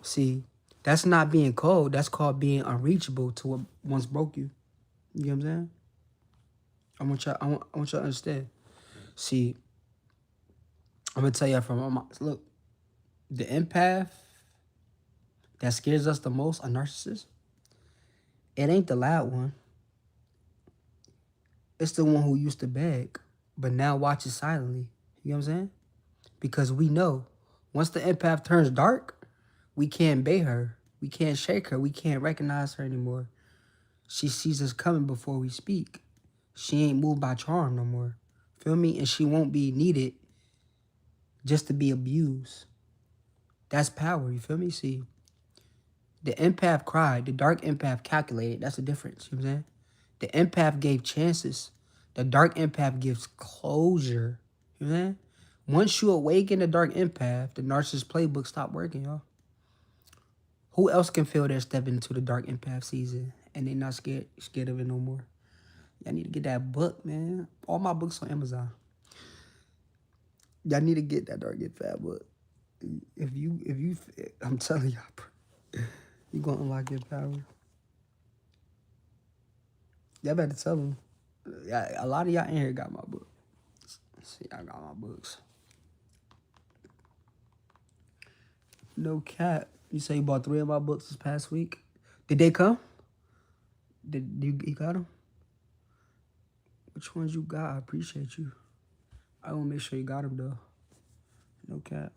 See, that's not being cold. That's called being unreachable to what once broke you. You know what I'm saying? I want y'all to understand. See, I'm gonna tell y'all from my look, the empath that scares us the most, a narcissist, it ain't the loud one. It's the one who used to beg, but now watches silently. You know what I'm saying? Because we know once the empath turns dark, we can't bait her. We can't shake her. We can't recognize her anymore. She sees us coming before we speak. She ain't moved by charm no more. Feel me? And she won't be needed just to be abused. That's power. You feel me? See, the empath cried. The dark empath calculated. That's the difference. You know what I'm saying? The empath gave chances. The dark empath gives closure. You know what I'm saying? Once you awaken the dark empath, the narcissist playbook stop working, y'all. Who else can feel they're stepping into the dark empath season and they not scared of it no more? Y'all need to get that book, man. All my books on Amazon. Y'all need to get that dark empath book. If you, I'm telling y'all, bro, you gonna unlock your power. Y'all better tell them. A lot of y'all in here got my book. See, I got my books. No cap. You say you bought 3 of my books this past week. Did they come? Did you got them? Which ones you got? I appreciate you. I want to make sure you got them, though. No cap.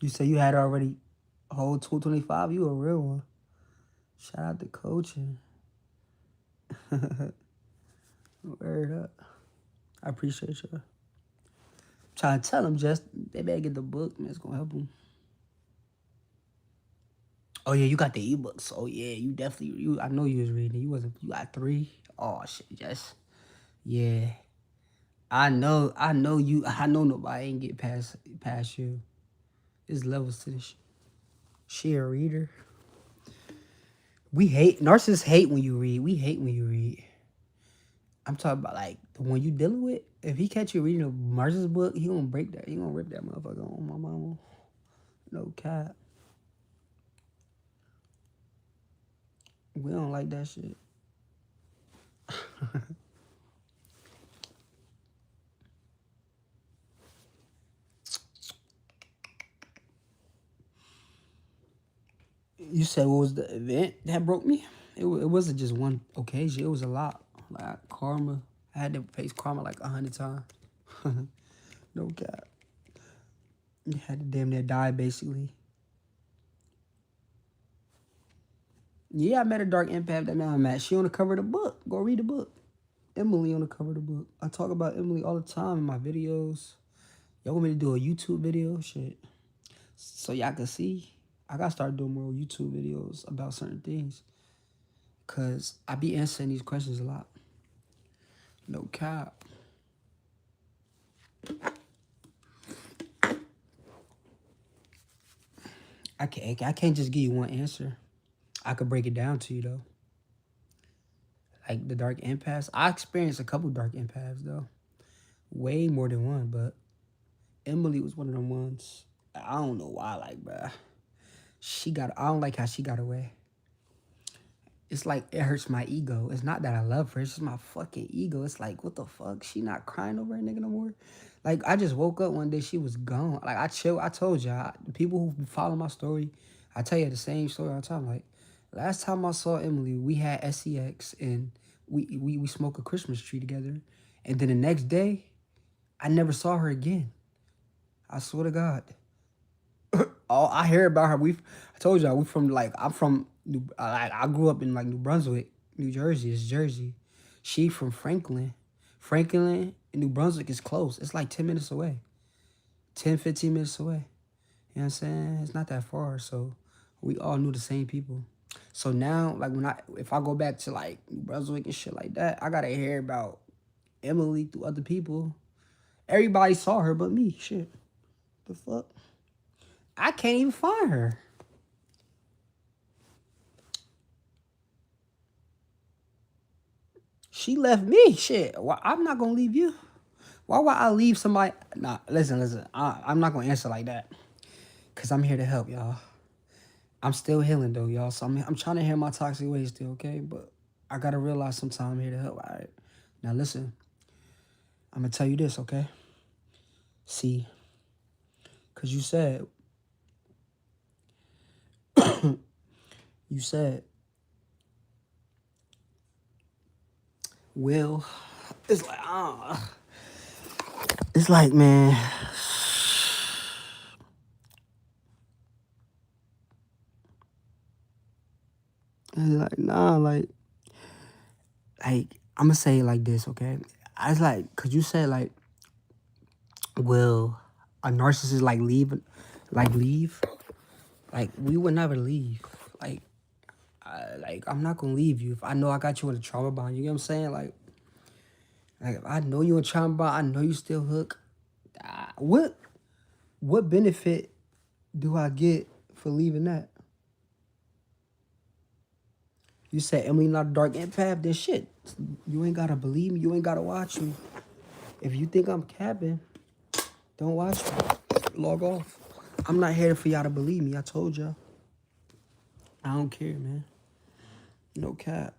You say you had already a whole 225? You a real one. Shout out to coaching. Word up. I appreciate you. Trying to tell them, just they better get the book, man. It's going to help them. Oh, yeah, you got the ebooks. Oh, yeah, you definitely, I know you was reading. You got 3. Oh, shit, Jess. Yeah. I know you. I know nobody ain't get past you. There's levels to this shit. She a reader. Narcissists hate when you read. We hate when you read. I'm talking about like the one you dealing with. If he catch you reading a Narcissist book, he gonna break that. He gonna rip that motherfucker on my mama. No cap. We don't like that shit. You said what was the event that broke me? It wasn't just one occasion. It was a lot. Like karma. I had to face karma like 100 times. No cap. You had to damn near die basically. Yeah, I met a dark empath that now I'm at. She on the cover of the book. Go read the book. Emily on the cover of the book. I talk about Emily all the time in my videos. Y'all want me to do a YouTube video? Shit. So y'all can see. I gotta start doing more YouTube videos about certain things. Cause I be answering these questions a lot. No cap. I can't just give you one answer. I could break it down to you though. Like the dark empaths. I experienced a couple dark empaths though. Way more than one, but Emily was one of them ones. I don't know why, like, bruh. I don't like how she got away. It's like it hurts my ego. It's not that I love her. It's just my fucking ego. It's like, what the fuck? She not crying over a nigga no more? Like, I just woke up one day. She was gone. Like, I told y'all, the people who follow my story, I tell you the same story all the time. Like, last time I saw Emily, we had SEX and we smoked a Christmas tree together. And then the next day, I never saw her again. I swear to God. All I hear about her, I told y'all, I'm from, I grew up in like New Brunswick, New Jersey. It's Jersey. She from Franklin. Franklin and New Brunswick is close. It's like 10 minutes away. 10, 15 minutes away. You know what I'm saying? It's not that far. So we all knew the same people. So now, like if I go back to like New Brunswick and shit like that, I gotta hear about Emily through other people. Everybody saw her but me. Shit. The fuck? I can't even find her. She left me. Shit. I'm not going to leave you. Why would I leave somebody? Nah, listen. I'm not going to answer like that. Because I'm here to help, y'all. I'm still healing, though, y'all. So I'm trying to heal my toxic ways still, okay? But I got to realize sometimes I'm here to help, all right? Now, listen. I'm going to tell you this, okay? See. Because you said... You said, well, it's like, man, it's like, nah, like, I'm gonna say it like this, okay? I was like, cause you said like, will a narcissist leave? Like, we would never leave. Like, I'm not gonna leave you if I know I got you in a trauma bond. You get what I'm saying? Like if I know you in a trauma bond, I know you still hook. What benefit do I get for leaving that? You said Emily not a dark empath, then shit. You ain't gotta believe me. You ain't gotta watch me. If you think I'm capping, don't watch me. Log off. I'm not here for y'all to believe me. I told y'all. I don't care, man. No cap.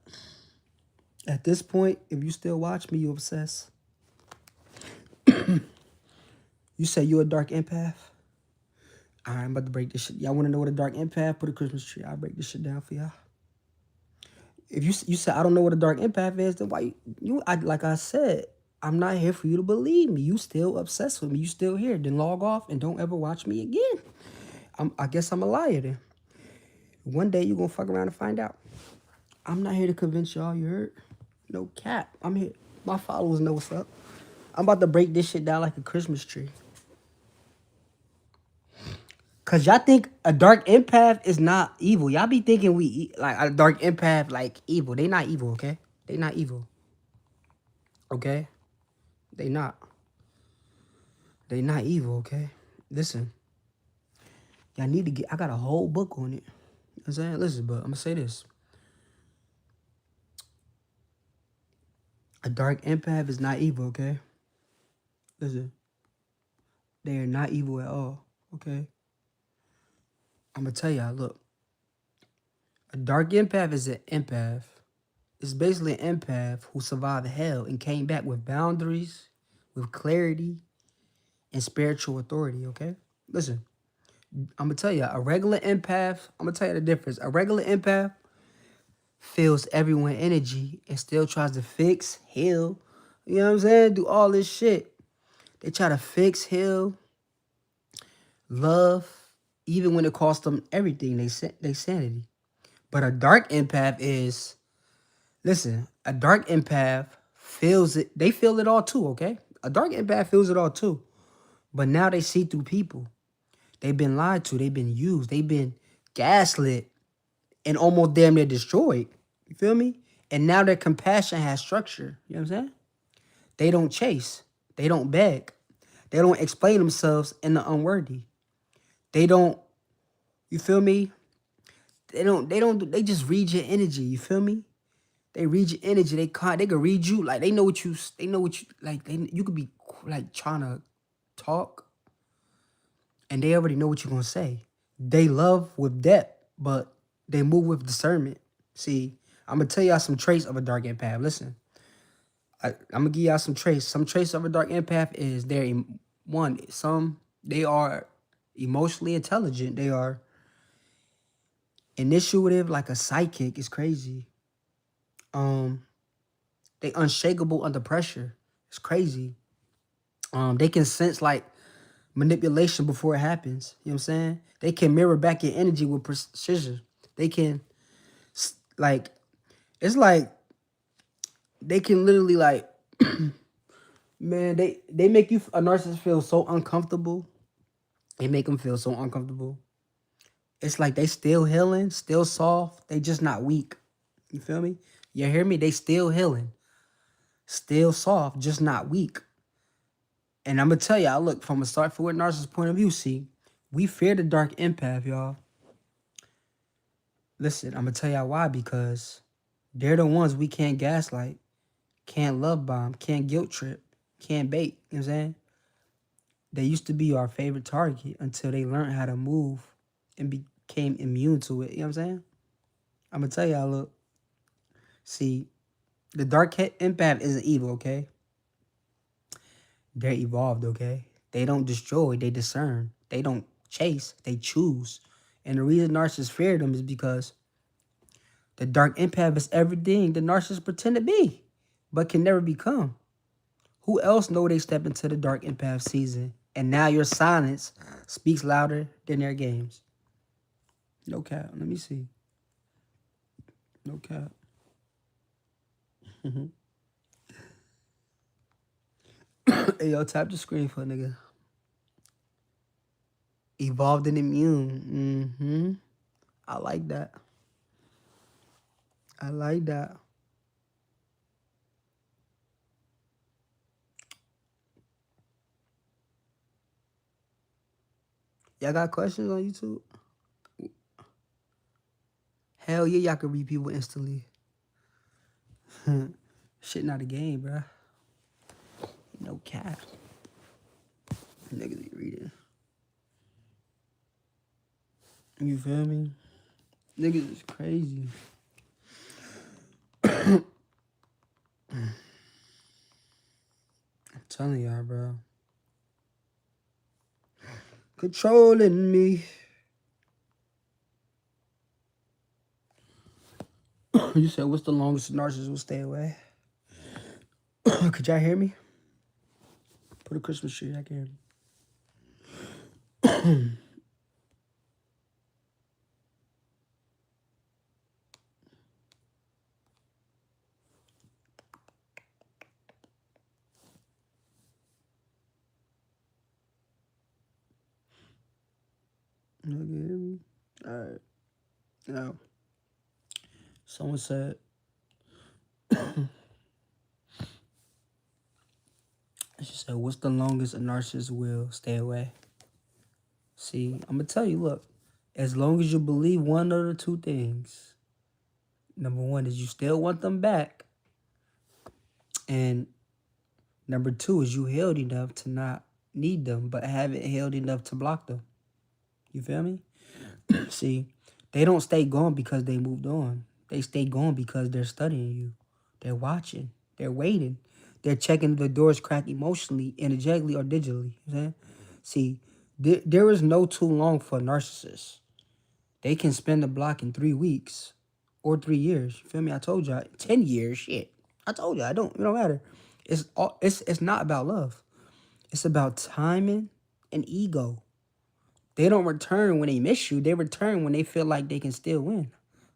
At this point, if you still watch me, you obsessed. You say you a dark empath? All right, I'm about to break this shit. Y'all want to know what a dark empath? Put a Christmas tree. I'll break this shit down for y'all. If you said I don't know what a dark empath is, then why like I said, I'm not here for you to believe me. You still obsessed with me. You still here. Then log off and don't ever watch me again. I guess I'm a liar then. One day you're going to fuck around and find out. I'm not here to convince y'all, you heard? No cap. I'm here. My followers know what's up. I'm about to break this shit down like a Christmas tree. Cause y'all think a dark empath is not evil. Y'all be thinking like a dark empath like evil. They not evil, okay? They not evil. Okay? They not. They not evil, okay? Listen. Y'all need to get, I got a whole book on it. You know what I'm saying? Listen, but I'm going to say this. A dark empath is not evil, okay? Listen. They are not evil at all, okay? I'm going to tell y'all, look. A dark empath is an empath. It's basically an empath who survived hell and came back with boundaries, with clarity, and spiritual authority, okay? Listen, I'm going to tell you, a regular empath, I'm going to tell you the difference. A regular empath feels everyone's energy and still tries to fix, heal, you know what I'm saying? Do all this shit. They try to fix, heal, love, even when it costs them everything, they sanity. But a dark empath is, listen, a dark empath feels it. They feel it all too, okay? A dark empath feels it all too. But now they see through people. They've been lied to. They've been used. They've been gaslit and almost damn near destroyed. You feel me? And now their compassion has structure. You know what I'm saying? They don't chase. They don't beg. They don't explain themselves in the unworthy. They don't, you feel me? They just read your energy. You feel me? They read your energy. They can read you. Like they know what you, like you could be like trying to talk and they already know what you're going to say. They love with depth, but they move with discernment. See, I'm going to tell y'all some traits of a dark empath. Listen, I'm going to give y'all some traits. Some traits of a dark empath is they are emotionally intelligent. They are initiative like a psychic. It's crazy. They unshakable under pressure. It's crazy. They can sense like manipulation before it happens. You know what I'm saying? They can mirror back your energy with precision. They can like, it's like they can literally like, man, they make you a narcissist feel so uncomfortable. They make them feel so uncomfortable. It's like they still healing, still soft. They just not weak. You feel me? You hear me? They still healing, still soft, just not weak. And I'm gonna tell y'all, look, from a start forward narcissist point of view, see, we fear the dark empath, y'all. Listen, I'm gonna tell y'all why, because they're the ones we can't gaslight, can't love bomb, can't guilt trip, can't bait. You know what I'm saying? They used to be our favorite target until they learned how to move and became immune to it. You know what I'm saying? I'm gonna tell y'all, look, see, the dark empath isn't evil, okay? They're evolved, okay? They don't destroy, they discern. They don't chase, they choose. And the reason narcissists fear them is because the dark empath is everything the narcissists pretend to be, but can never become. Who else know they step into the dark empath season? And now your silence speaks louder than their games. No cap. Let me see. No cap. Hey, yo, tap the screen for a nigga. Evolved and immune. I like that. I like that. Y'all got questions on YouTube? Hell yeah, y'all can read people instantly. Shit not a game, bruh. No cap. Niggas be reading. You feel me? Niggas is crazy. I'm telling y'all, bro. Controlling me. You said, what's the longest narcissist will stay away? Could y'all hear me? Put a Christmas tree. I can hear me. You can hear me? All right. Now, someone said, She said, what's the longest a narcissist will stay away? See, I'm going to tell you, look, as long as you believe one of the two things, number one is you still want them back, and number two is you healed enough to not need them, but haven't healed enough to block them. You feel me? See, they don't stay gone because they moved on. They stay gone because they're studying you. They're watching. They're waiting. They're checking if the doors crack emotionally, energetically, or digitally. You know what I'm saying? See, there is no too long for a narcissist. They can spend the block in 3 weeks or 3 years. You feel me? I told y'all. 10 years, shit. I told you. It don't matter. It's not about love. It's about timing and ego. They don't return when they miss you. They return when they feel like they can still win.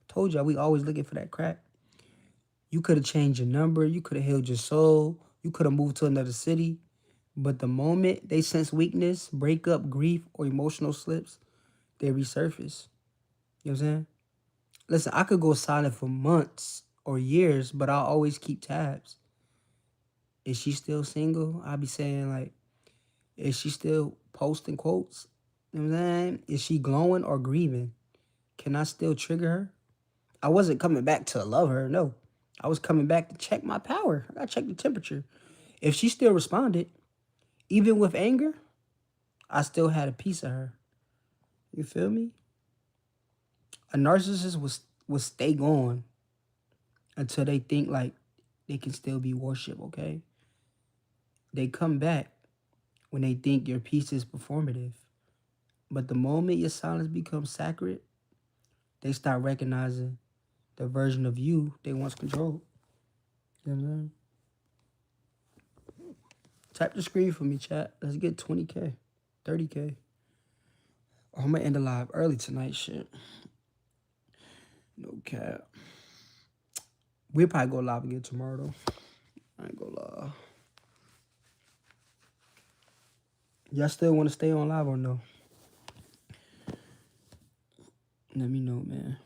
Told y'all, we always looking for that crack. You could have changed your number. You could have healed your soul. You could have moved to another city. But the moment they sense weakness, breakup, grief, or emotional slips, they resurface. You know what I'm saying? Listen, I could go silent for months or years, but I'll always keep tabs. Is she still single? I'll be saying, like, is she still posting quotes? You know what I'm saying? Is she glowing or grieving? Can I still trigger her? I wasn't coming back to love her, no. I was coming back to check my power. I gotta check the temperature. If she still responded, even with anger, I still had a piece of her. You feel me? A narcissist will stay gone until they think like they can still be worshipped, okay? They come back when they think your piece is performative. But the moment your silence becomes sacred, they start recognizing the version of you they once controlled. You know what I'm saying? Tap the screen for me, chat. Let's get 20K, 30K. Oh, I'm gonna end the live early tonight, shit. No cap. We'll probably go live again tomorrow, though. I ain't gonna lie. Y'all still want to stay on live or no? Let me know, man.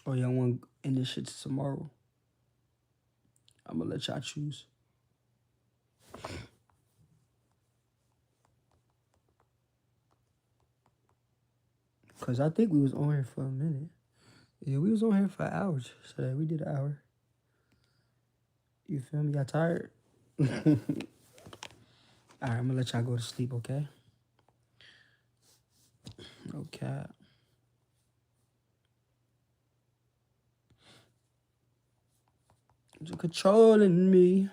Or y'all want to end this shit tomorrow? I'm gonna let y'all choose. Cause I think we was on here for a minute. Yeah, we was on here for hours. So we did an hour. You feel me? Got tired? Alright, I'm gonna let y'all go to sleep, okay? Okay. You're controlling me.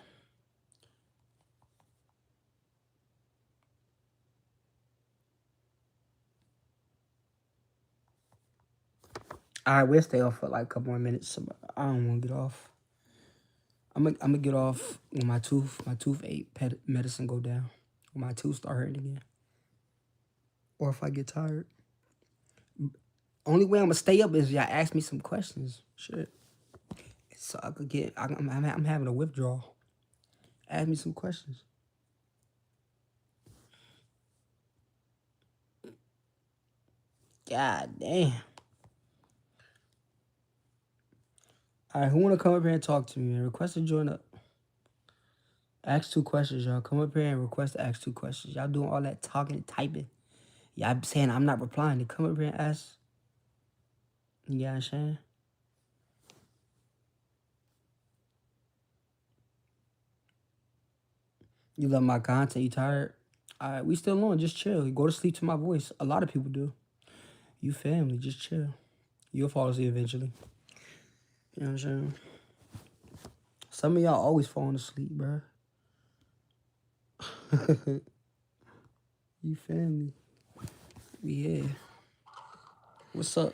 Alright, we'll stay off for like a couple more minutes. I don't want to get off. I'm gonna get off when my toothache medicine go down. When my tooth start hurting again. Or if I get tired. Only way I'm gonna stay up is y'all ask me some questions. Shit. So I could get, I'm having a withdrawal. Ask me some questions. God damn. All right, who want to come up here and talk to me, man? Request to join up. Ask 2 questions, y'all. Come up here and request to ask 2 questions. Y'all doing all that talking and typing. Y'all saying I'm not replying. To come up here and ask. You know what I'm saying? You love my content. You tired? All right, we still on. Just chill. Go to sleep to my voice. A lot of people do. You family. Just chill. You'll fall asleep eventually. You know what I'm saying? Some of y'all always falling asleep, bro. You family. Yeah. What's up?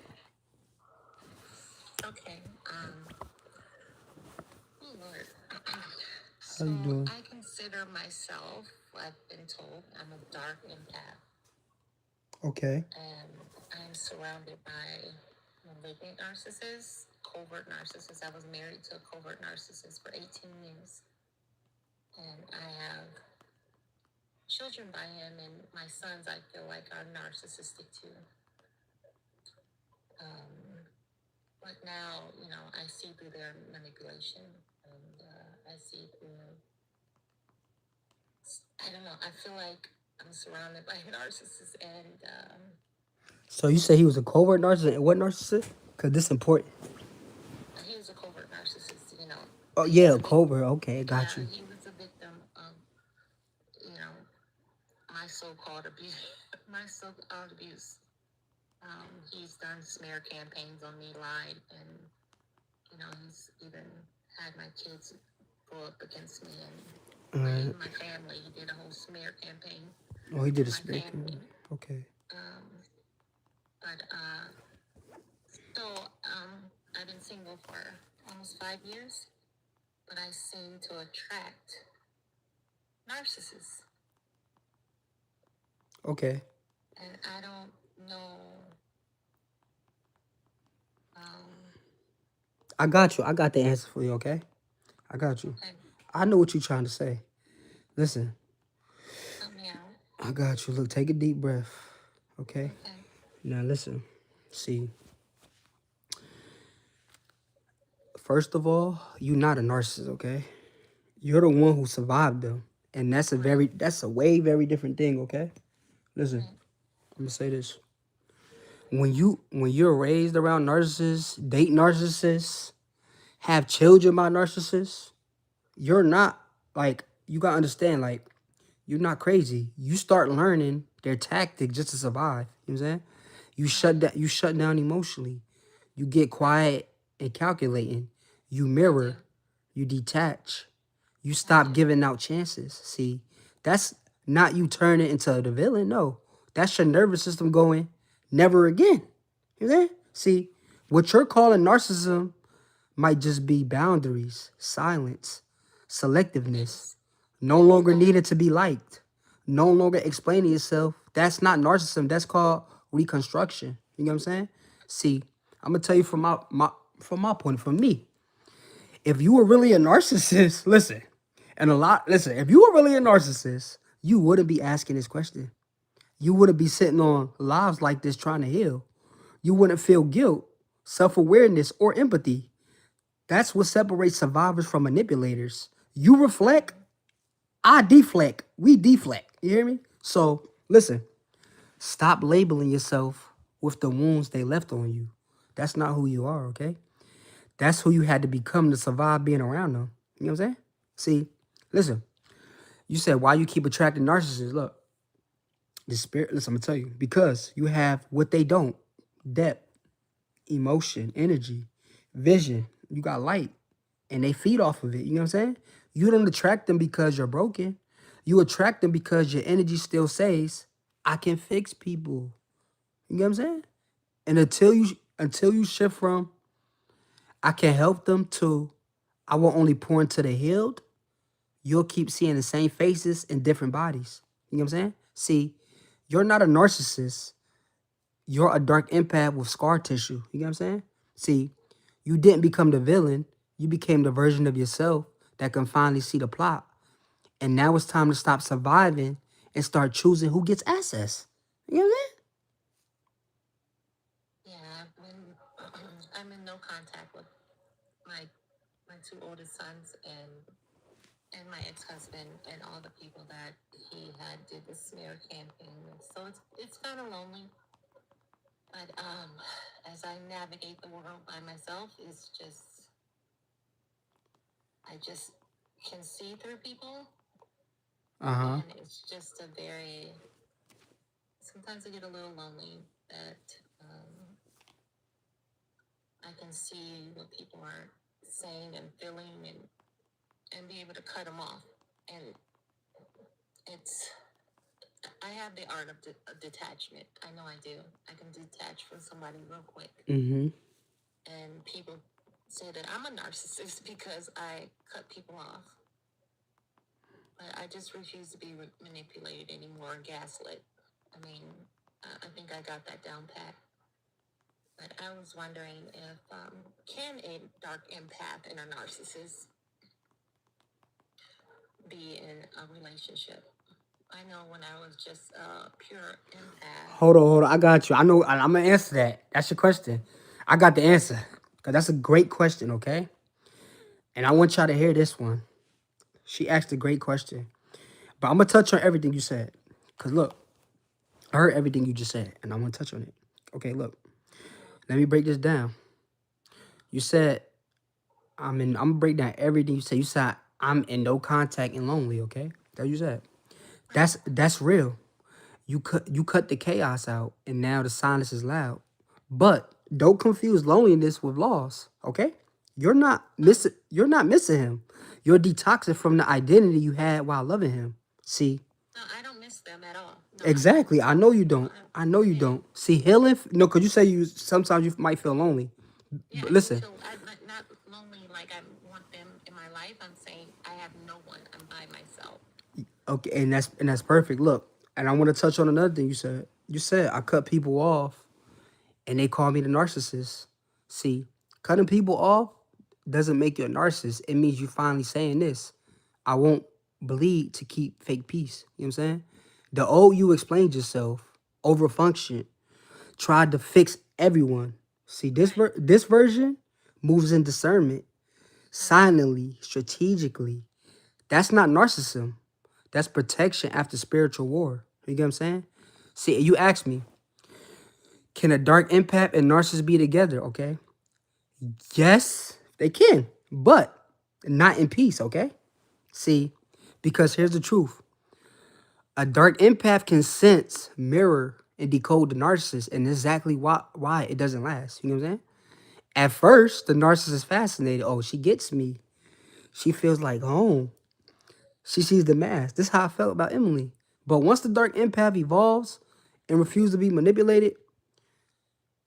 Okay. Oh Lord. How So you doing? I consider myself, I've been told, I'm a dark empath. Okay. And I'm surrounded by malignant narcissists, covert narcissists. I was married to a covert narcissist for 18 years. And I have children by him, and my sons, I feel like, are narcissistic too. But now, I see through their manipulation, and I I see through. I don't know. I feel like I'm surrounded by narcissists, and So you say he was a covert narcissist and what narcissist? Because this important. he was a covert narcissist. You know, Oh, he was yeah, a big. covert. Okay, got Yeah, you. he was a victim of, you know, my so-called abuse. My so-called abuse. He's done smear campaigns on me, lied, and he's even had my kids grow up against me, and Alright. even my family. He did a whole smear campaign Oh, he did on a my smear family. campaign. Okay. Um, but so I've been single for almost 5 years, but I seem to attract narcissists, Okay. and I don't know. I got you. I got the answer for you, okay? I got you. Okay, I know what you're trying to say. Listen, help me out. I got you. Look, take a deep breath, okay? Okay, Now listen. See, first of all, you're not a narcissist, okay? You're the one who survived them. And that's a way very different thing, okay? Listen, right. I'm gonna say this. When you're raised around narcissists, date narcissists, have children by narcissists, you're not like you gotta understand, like, you're not crazy. You start learning their tactic just to survive. You know what I'm saying? You shut down emotionally. You get quiet and calculating. You mirror. You detach. You stop giving out chances. See, that's not you turning into the villain. No. That's your nervous system going, never again. You know what I'm saying? See, what you're calling narcissism might just be boundaries, silence, selectiveness, Yes. no longer needed to be liked, no longer explaining yourself. That's not narcissism. That's called reconstruction. You know what I'm saying? See, I'm gonna tell you from my point, from me. If you were really a narcissist, listen, if you were really a narcissist, you wouldn't be asking this question. You wouldn't be sitting on lives like this trying to heal. You wouldn't feel guilt, self-awareness, or empathy. That's what separates survivors from manipulators. You reflect, I deflect. We deflect. You hear me? So listen, stop labeling yourself with the wounds they left on you. That's not who you are, okay? That's who you had to become to survive being around them. You know what I'm saying? See, listen, you said why you keep attracting narcissists. Look, the spirit, listen, I'm gonna tell you, because you have what they don't: depth, emotion, energy, vision. You got light, and they feed off of it. You know what I'm saying? You don't attract them because you're broken. You attract them because your energy still says, "I can fix people." You know what I'm saying? And until you shift from "I can help them" to "I will only pour into the healed," you'll keep seeing the same faces in different bodies. You know what I'm saying? See, you're not a narcissist. You're a dark empath with scar tissue. You know what I'm saying? See, you didn't become the villain. You became the version of yourself that can finally see the plot. And now it's time to stop surviving and start choosing who gets access. You know what Yeah, when I'm in no contact with my two oldest sons and my ex-husband and all the people that he had did the smear campaign with. So it's kind of lonely. But as I navigate the world by myself, it's just I just can see through people, I'm saying? and it's just a very. Sometimes I get a little lonely that I can see what people are saying and feeling, and be able to cut them off. And it's I have the art of detachment. I know I do. I can detach from somebody real quick. Mm-hmm. And people say that I'm a narcissist because I cut people off. But I just refuse to be manipulated anymore and gaslit. I mean, I think I got that down pat. But I was wondering if can a dark empath and a narcissist be in a relationship? I know when I was just a pure empath. Hold on. I got you. I know. I'm gonna answer that. That's your question. I got the answer. Cause that's a great question. Okay. And I want y'all to hear this one. She asked a great question. But I'm going to touch on everything you said. Because look, I heard everything you just said, and I'm going to touch on it. Okay, look. Let me break this down. You said, I'm going to break down everything you said. You said, I'm in no contact and lonely, okay? That's what you said. That's real. You cut the chaos out, and now the silence is loud. But don't confuse loneliness with loss. Okay, you're not missing him. You're detoxing from the identity you had while loving him. See, No, I don't miss them at all. No, I don't. exactly. I know you No, don't. I know you don't. See, healing. No, because you say you sometimes you might feel lonely. yeah, But I do listen, feel I'm not lonely like I want them in my life. I'm saying I have no one. I'm by myself. okay, and that's perfect. Look, and I want to touch on another thing you said. You said I cut people off and they call me the narcissist. See, cutting people off doesn't make you a narcissist. It means you finally saying this. I won't bleed to keep fake peace. You know what I'm saying? The old you explained yourself, overfunctioned, tried to fix everyone. See, Right. this version moves in discernment, silently, strategically. That's not narcissism. That's protection after spiritual war. You get what I'm saying? See, you asked me, can a dark empath and narcissist be together? Okay. Yes, they can, but not in peace, okay? See, because here's the truth. A dark empath can sense, mirror, and decode the narcissist, and exactly why it doesn't last. You know what I'm saying? At first, the narcissist is fascinated. Oh, she gets me. She feels like home. She sees the mask. This is how I felt about Emily. But once the dark empath evolves and refuses to be manipulated,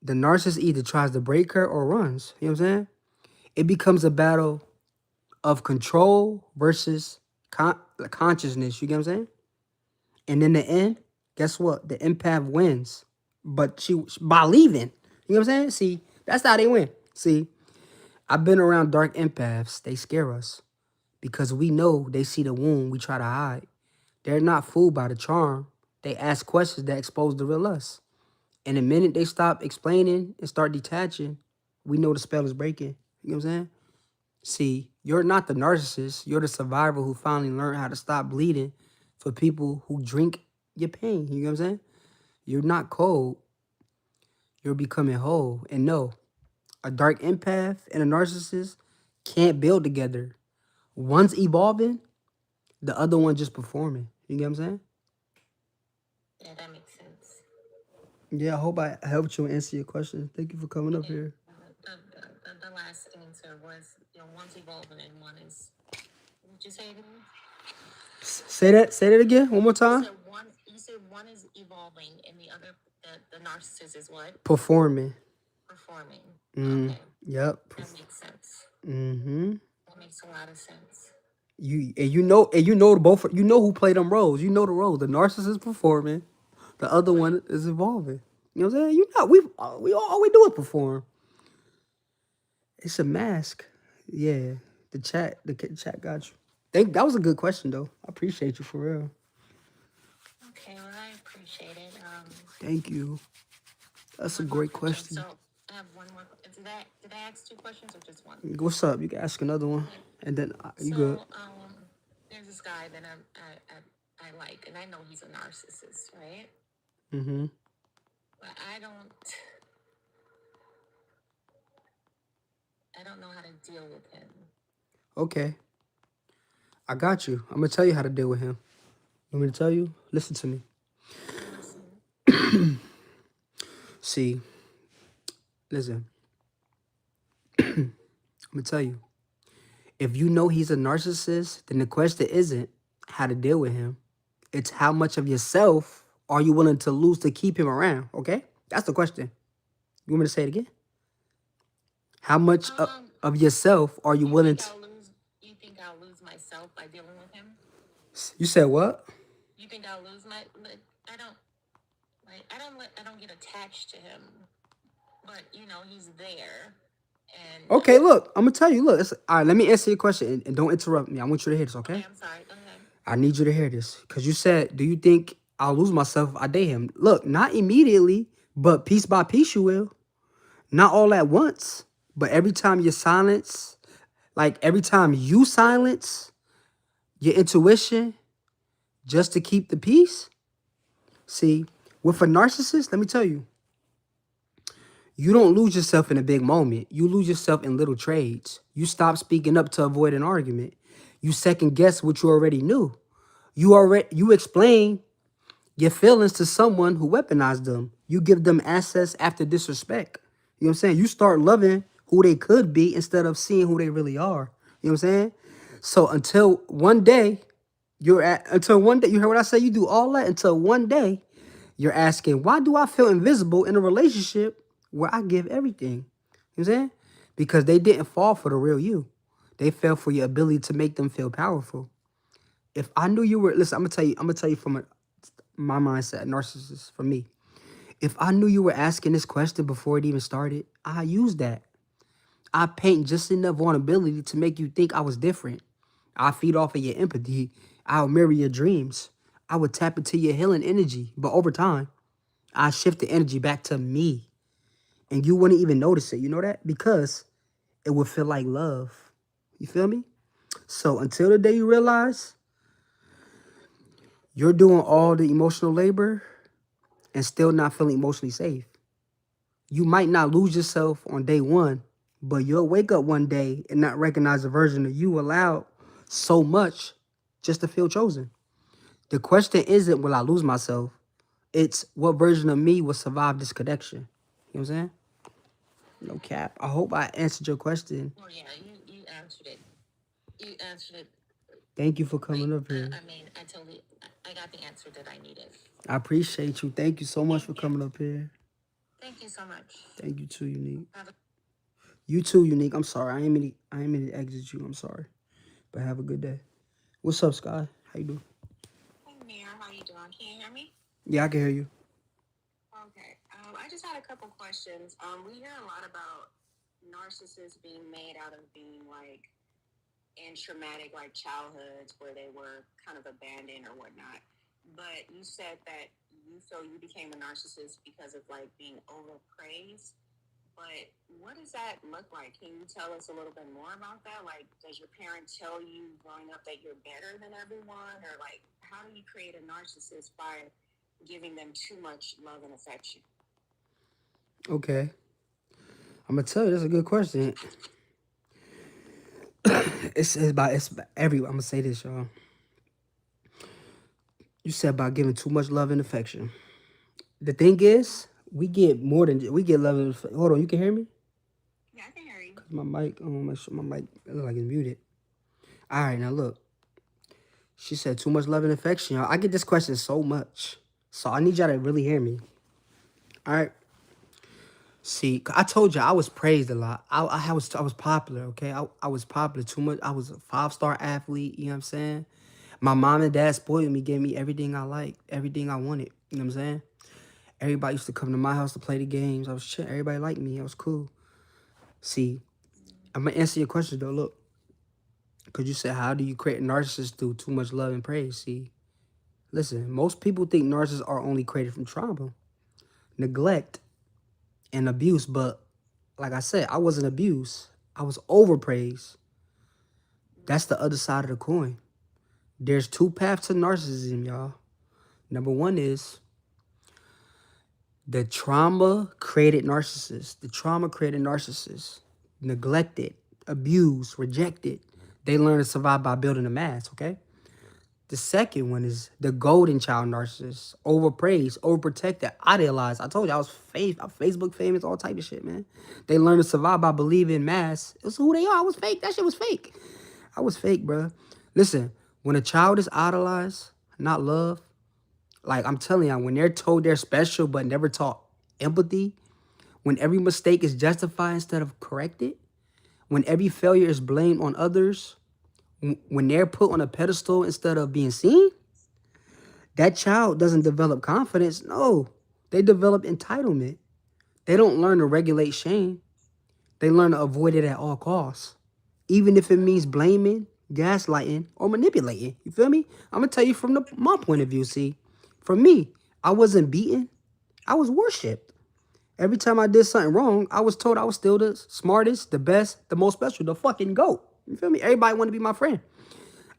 the narcissist either tries to break her or runs. You know what I'm saying? It becomes a battle of control versus consciousness. You get what I'm saying? And in the end, guess what? The empath wins, but she by leaving. You know what I'm saying? See, that's how they win. See, I've been around dark empaths. They scare us because we know they see the wound we try to hide. They're not fooled by the charm. They ask questions that expose the real us. And the minute they stop explaining and start detaching, we know the spell is breaking. You know what I'm saying? See, you're not the narcissist. You're the survivor who finally learned how to stop bleeding for people who drink your pain. You know what I'm saying? You're not cold. You're becoming whole. And no, a dark empath and a narcissist can't build together. One's evolving, the other one just performing. You get what I'm saying? Yeah, that makes sense. Yeah, I hope I helped you answer your question. Thank you for coming up Yeah. here. The last answer was, one's evolving and one is. What did you say again? Say that again one more You time. said one. You said one is evolving and the other, the narcissist is what? Performing. Performing. Mm, Okay, yep. that makes sense. Mm-hmm. That makes a lot of sense. You know both you know who play them roles. You know the role. The narcissist performing, the other Right. one is evolving. You know what I'm saying? You know we all we do is perform. It's a mask. Yeah. The chat got you. That was a good question though. I appreciate you for real. Okay, well, I appreciate it. Thank you. That's a One more great question. question. So I have one more. Did I ask two questions or just one? What's up? You can ask another one, Okay. and then you good. So there's this guy that I like, and I know he's a narcissist, right? Mm-hmm. But I don't know how to deal with him. Okay, I got you. I'm gonna tell you how to deal with him. You want me to tell you? Listen to me. I'm listening. See, listen. I'm gonna tell you. If you know he's a narcissist, then the question isn't how to deal with him. It's how much of yourself are you willing to lose to keep him around? Okay, that's the question. You want me to say it again? How much Um, of yourself are you you willing think to? I'll lose? You think I'll lose myself by dealing with him? You said what? You think I'll lose my? Like, I don't like. I don't get attached to him, but he's there, and Okay, look, I'm gonna tell you. Look, all right. Let me answer your question and don't interrupt me. I want you to hear this, okay. okay? I'm sorry. Go ahead. I need you to hear this because you said, "Do you think I'll lose myself if I date him?" Look, not immediately, but piece by piece, you will. Not all at once, but every time you silence, like every time you silence your intuition just to keep the peace. See, with a narcissist, let me tell you, you don't lose yourself in a big moment. You lose yourself in little trades. You stop speaking up to avoid an argument. You second guess what you already knew. You explain your feelings to someone who weaponized them. You give them access after disrespect. You know what I'm saying? You start loving who they could be instead of seeing who they really are. You know what I'm saying? So until one day, you heard what I say, you do all that until one day you're asking, why do I feel invisible in a relationship where I give everything? You know what I'm saying? Because they didn't fall for the real you. They fell for your ability to make them feel powerful. If I knew you were, listen, I'm gonna tell you from my mindset, narcissist, for me. If I knew you were asking this question before it even started, I use that. I paint just enough vulnerability to make you think I was different. I feed off of your empathy. I'll mirror your dreams. I would tap into your healing energy. But over time, I shift the energy back to me. And you wouldn't even notice it. You know that? Because it would feel like love. You feel me? So until the day you realize you're doing all the emotional labor and still not feeling emotionally safe, you might not lose yourself on day one, but you'll wake up one day and not recognize a version of you allowed so much just to feel chosen. The question isn't, will I lose myself? It's, what version of me will survive this connection? You know what I'm saying? No cap. I hope I answered your question. Well, yeah, you answered it. You answered it. Thank you for coming up here. I mean, I got the answer that I needed. I appreciate you. Thank you so much for coming up here. Thank you so much. Thank you too, Unique. You too, Unique. I'm sorry. I ain't mean to exit you. I'm sorry. But have a good day. What's up, Sky? How you doing? Hey, Mayor, how you doing? Can you hear me? Yeah, I can hear you. Okay. I just had a couple questions. We hear a lot about narcissists being made out of being like in traumatic like childhoods where they were kind of abandoned or whatnot. But you said that you feel you became a narcissist because of like being overpraised. But what does that look like? Can you tell us a little bit more about that? Like, does your parents tell you growing up that you're better than everyone? Or like, how do you create a narcissist by giving them too much love and affection? Okay. I'm gonna tell you, that's a good question. It's about everyone. I'm gonna say this, y'all. You said about giving too much love and affection. The thing is, we get love and affection. Hold on, you can hear me? Yeah, I can hear you. Cause my mic, my mic look like it's muted. All right, now look. She said too much love and affection, y'all. I get this question so much, so I need y'all to really hear me. All right. See, I told you I was praised a lot. I was popular, okay? I was popular too much. I was a 5-star athlete, you know what I'm saying? My mom and dad spoiled me, gave me everything I liked, everything I wanted, you know what I'm saying? Everybody used to come to my house to play the games. I was chill. Everybody liked me. I was cool. See, I'm going to answer your question, though. Look, because you said, how do you create a narcissist through too much love and praise? See, listen, most people think narcissists are only created from trauma, neglect, and abuse, but like I said, I wasn't abused. I was overpraised. That's the other side of the coin. There's two paths to narcissism, y'all. Number one is the trauma created narcissist. The trauma created narcissist. Neglected, abused, rejected. They learn to survive by building a mask, okay? The second one is the golden child narcissist. Overpraised, overprotected, idealized. I told you I'm Facebook famous, all type of shit, man. They learn to survive by believing masks. It's who they are. I was fake. That shit was fake. I was fake, bro. Listen, when a child is idolized, not loved, like I'm telling you, when they're told they're special but never taught empathy, when every mistake is justified instead of corrected, when every failure is blamed on others, when they're put on a pedestal instead of being seen, that child doesn't develop confidence. No, they develop entitlement. They don't learn to regulate shame. They learn to avoid it at all costs, even if it means blaming, gaslighting, or manipulating. You feel me? I'm going to tell you from my point of view, see. For me, I wasn't beaten. I was worshipped. Every time I did something wrong, I was told I was still the smartest, the best, the most special, the fucking GOAT. You feel me? Everybody wanted to be my friend.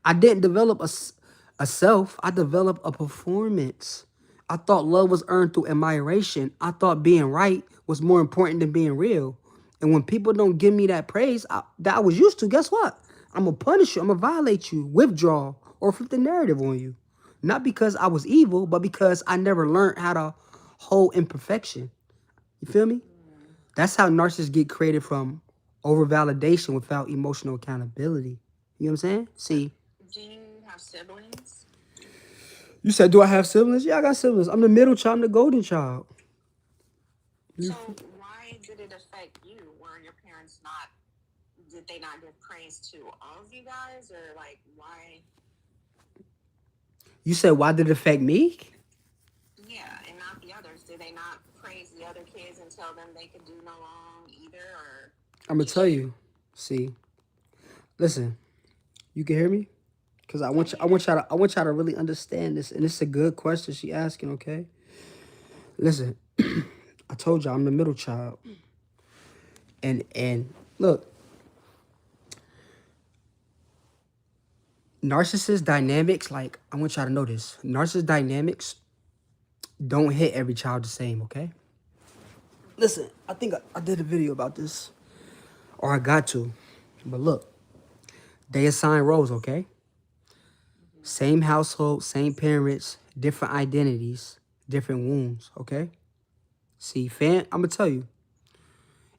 I didn't develop a self. I developed a performance. I thought love was earned through admiration. I thought being right was more important than being real. And when people don't give me that praise that I was used to, guess what? I'm going to punish you. I'm going to violate you, withdraw, or flip the narrative on you. Not because I was evil, but because I never learned how to hold imperfection. You feel me? That's how narcissists get created, from over validation without emotional accountability. You know what I'm saying? See, Do you have siblings? you said, do I have siblings? Yeah, I got siblings. I'm the middle child. I'm the golden child. So why did it affect you? Were your parents not? Did they not give praise to all of you guys, or like why? You said, why did it affect me? Yeah, and not the others. Did they not praise the other kids and tell them they could do no wrong either, or I'm going to just tell you? you. See, listen, you can hear me? Because I I want you, hear. I want y'all to really understand this. And it's a good question she asking, okay? Listen, I told y'all I'm the middle child. And look, narcissist dynamics, like, I want y'all to know this. Narcissist dynamics don't hit every child the same, okay? Listen, I think I did a video about this, or I got to. But look, they assign roles, okay? Same household, same parents, different identities, different wounds, okay? See, I'm gonna tell you,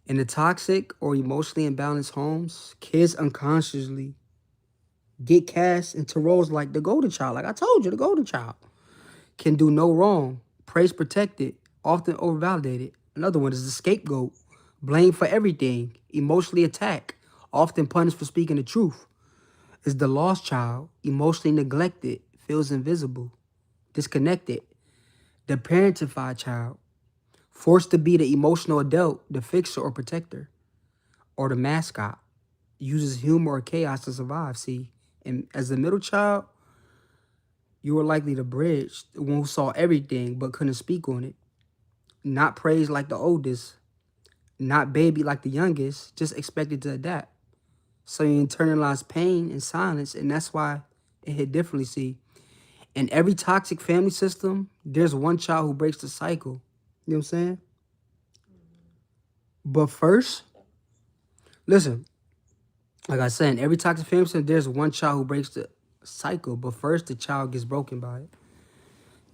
in the toxic or emotionally imbalanced homes, kids unconsciously get cast into roles like the golden child. Like I told you, the golden child can do no wrong, praise protected, often overvalidated. Another one is the scapegoat, blamed for everything, emotionally attacked, often punished for speaking the truth. Is the lost child, emotionally neglected, feels invisible, disconnected. The parentified child, forced to be the emotional adult, the fixer or protector, or the mascot, uses humor or chaos to survive. See, and as the middle child, you were likely the bridge, the one who saw everything but couldn't speak on it. Not praised like the oldest, not baby like the youngest, just expected to adapt. So you internalize pain and silence, and that's why it hit differently. See, in every toxic family system, there's one child who breaks the cycle. You know what I'm saying? But first, listen, like I said, in every toxic family system, there's one child who breaks the cycle. But first, the child gets broken by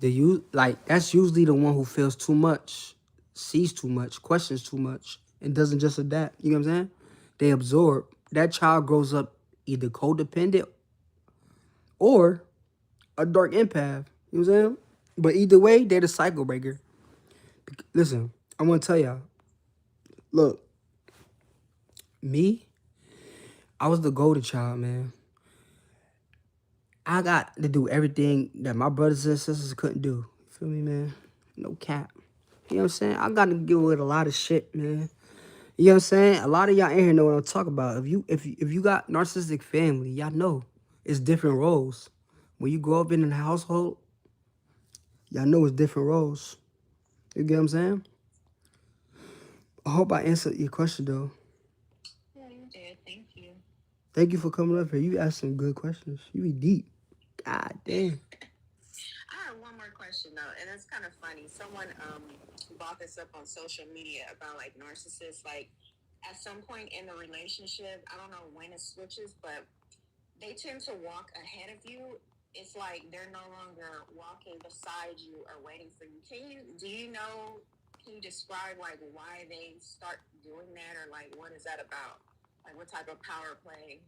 it. That's usually the one who feels too much, sees too much, questions too much, and doesn't just adapt. You know what I'm saying? They absorb. That child grows up either codependent or a dark empath. You know what I'm saying? But either way, they're the cycle breaker. Listen, I want to tell y'all. Look, me, I was the golden child, man. I got to do everything that my brothers and sisters couldn't do. You feel me, man? No cap. You know what I'm saying? I got to deal with a lot of shit, man. You know what I'm saying? A lot of y'all in here know what I'm talking about. If you got narcissistic family, y'all know it's different roles. When you grow up in a household, y'all know it's different roles. You get what I'm saying? I hope I answered your question though. Yeah, you did. Thank you. Thank you for coming up here. You asked some good questions. You be deep. God damn. I have one more question though, and it's kind of funny. Someone brought this up on social media about like narcissists. Like at some point in the relationship, I don't know when it switches, but they tend to walk ahead of you. It's like they're no longer walking beside you or waiting for you. Do you know, can you describe like why they start doing that, or like what is that about? Like what type of power play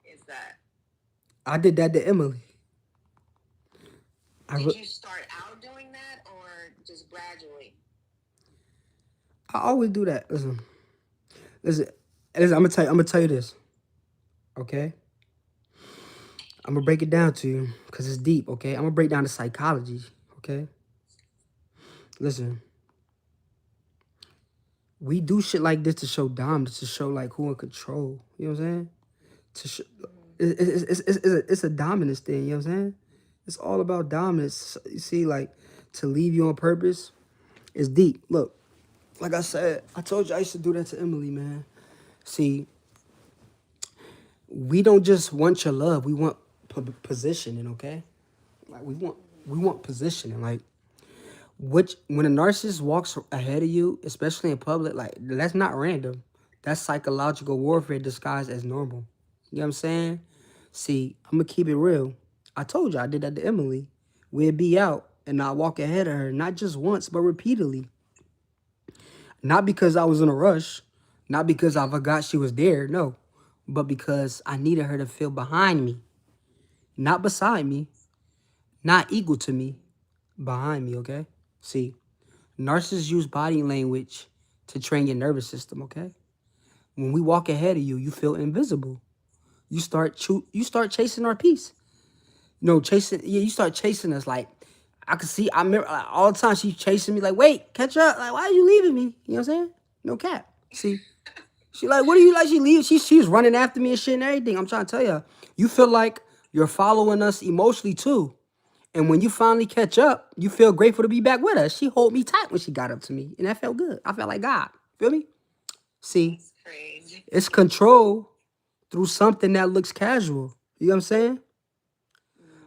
is that? I did that to Emily. I, Did re- you start out doing that or just gradually? I always do that. Listen, I'm gonna tell you this. Okay? I'm gonna break it down to you because it's deep, okay? I'm gonna break down the psychology, okay? Listen, we do shit like this to show dominance, to show like who in control. You know what I'm saying? To show, it's a dominance thing. You know what I'm saying? It's all about dominance. You see, like to leave you on purpose is deep. Look, like I said, I told you I used to do that to Emily, man. See, we don't just want your love. We want positioning, okay? Like we want positioning. Like which when a narcissist walks ahead of you, especially in public, like that's not random. That's psychological warfare disguised as normal. You know what I'm saying? See, I'm gonna keep it real. I told you I did that to Emily. We'd be out and I'd walk ahead of her, not just once, but repeatedly. Not because I was in a rush, not because I forgot she was there, no, but because I needed her to feel behind me, not beside me, not equal to me, behind me, okay? See, narcissists use body language to train your nervous system, okay? When we walk ahead of you, you feel invisible. You start chasing our peace. No, chasing, yeah, you start chasing us. Like, I could see, I remember like, all the time she's chasing me, like, wait, catch up. Like, why are you leaving me? You know what I'm saying? No cap. See, she like, what are you like? She leaves. She's running after me and shit and everything. I'm trying to tell you, you feel like you're following us emotionally too. And when you finally catch up, you feel grateful to be back with us. She hold me tight when she got up to me, and that felt good. I felt like God. Feel me? See, Crazy. it's control through something that looks casual. You know what I'm saying?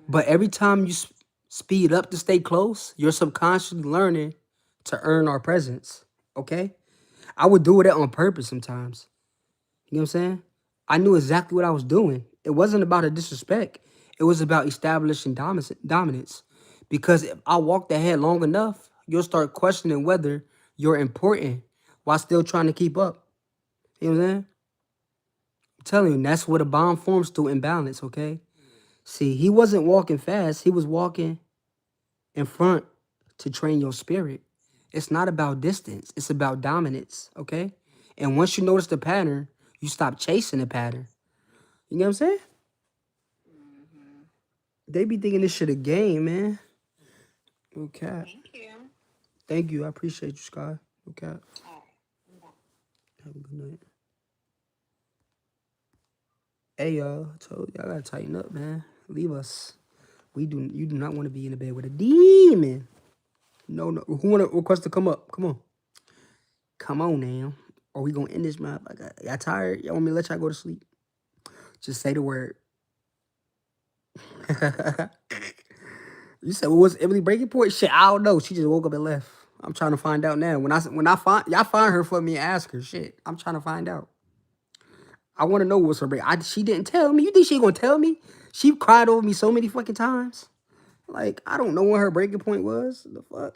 But every time you speed up to stay close, you're subconsciously learning to earn our presence. Okay? I would do it on purpose sometimes. You know what I'm saying? I knew exactly what I was doing. It wasn't about a disrespect. It was about establishing dominance. Because if I walked ahead long enough, you'll start questioning whether you're important while still trying to keep up. You know what I'm saying? I'm telling you, that's what a bond forms through imbalance, okay? See, he wasn't walking fast. He was walking in front to train your spirit. It's not about distance. It's about dominance, okay? And once you notice the pattern, you stop chasing the pattern. You know what I'm saying? They be thinking this shit a game, man. Okay. Thank you. Thank you. I appreciate you, Sky. Okay. Oh, Have a good night. Hey, y'all. I told y'all gotta tighten up, man. Leave us. You do not want to be in the bed with a demon. No, no. Who wanna request to come up? Come on. Come on now. Or we gonna end this map. Y'all tired? Y'all want me to let y'all go to sleep? Just say the word. You said, what was Emily breaking point? Shit, I don't know. She just woke up and left. I'm trying to find out now. When I find y'all find her for me and ask her. Shit, I'm trying to find out. I want to know what's her break. She didn't tell me. You think she gonna tell me? She cried over me so many fucking times. Like I don't know what her breaking point was. The fuck?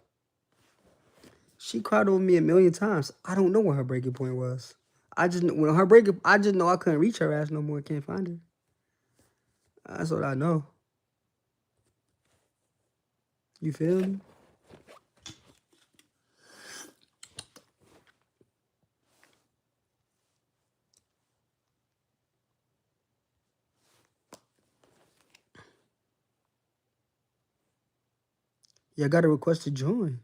She cried over me a million times. I don't know what her breaking point was. I just when her breaking. I just know I couldn't reach her ass no more. Can't find her. That's what I know. You feel me? Yeah, I got a request to join.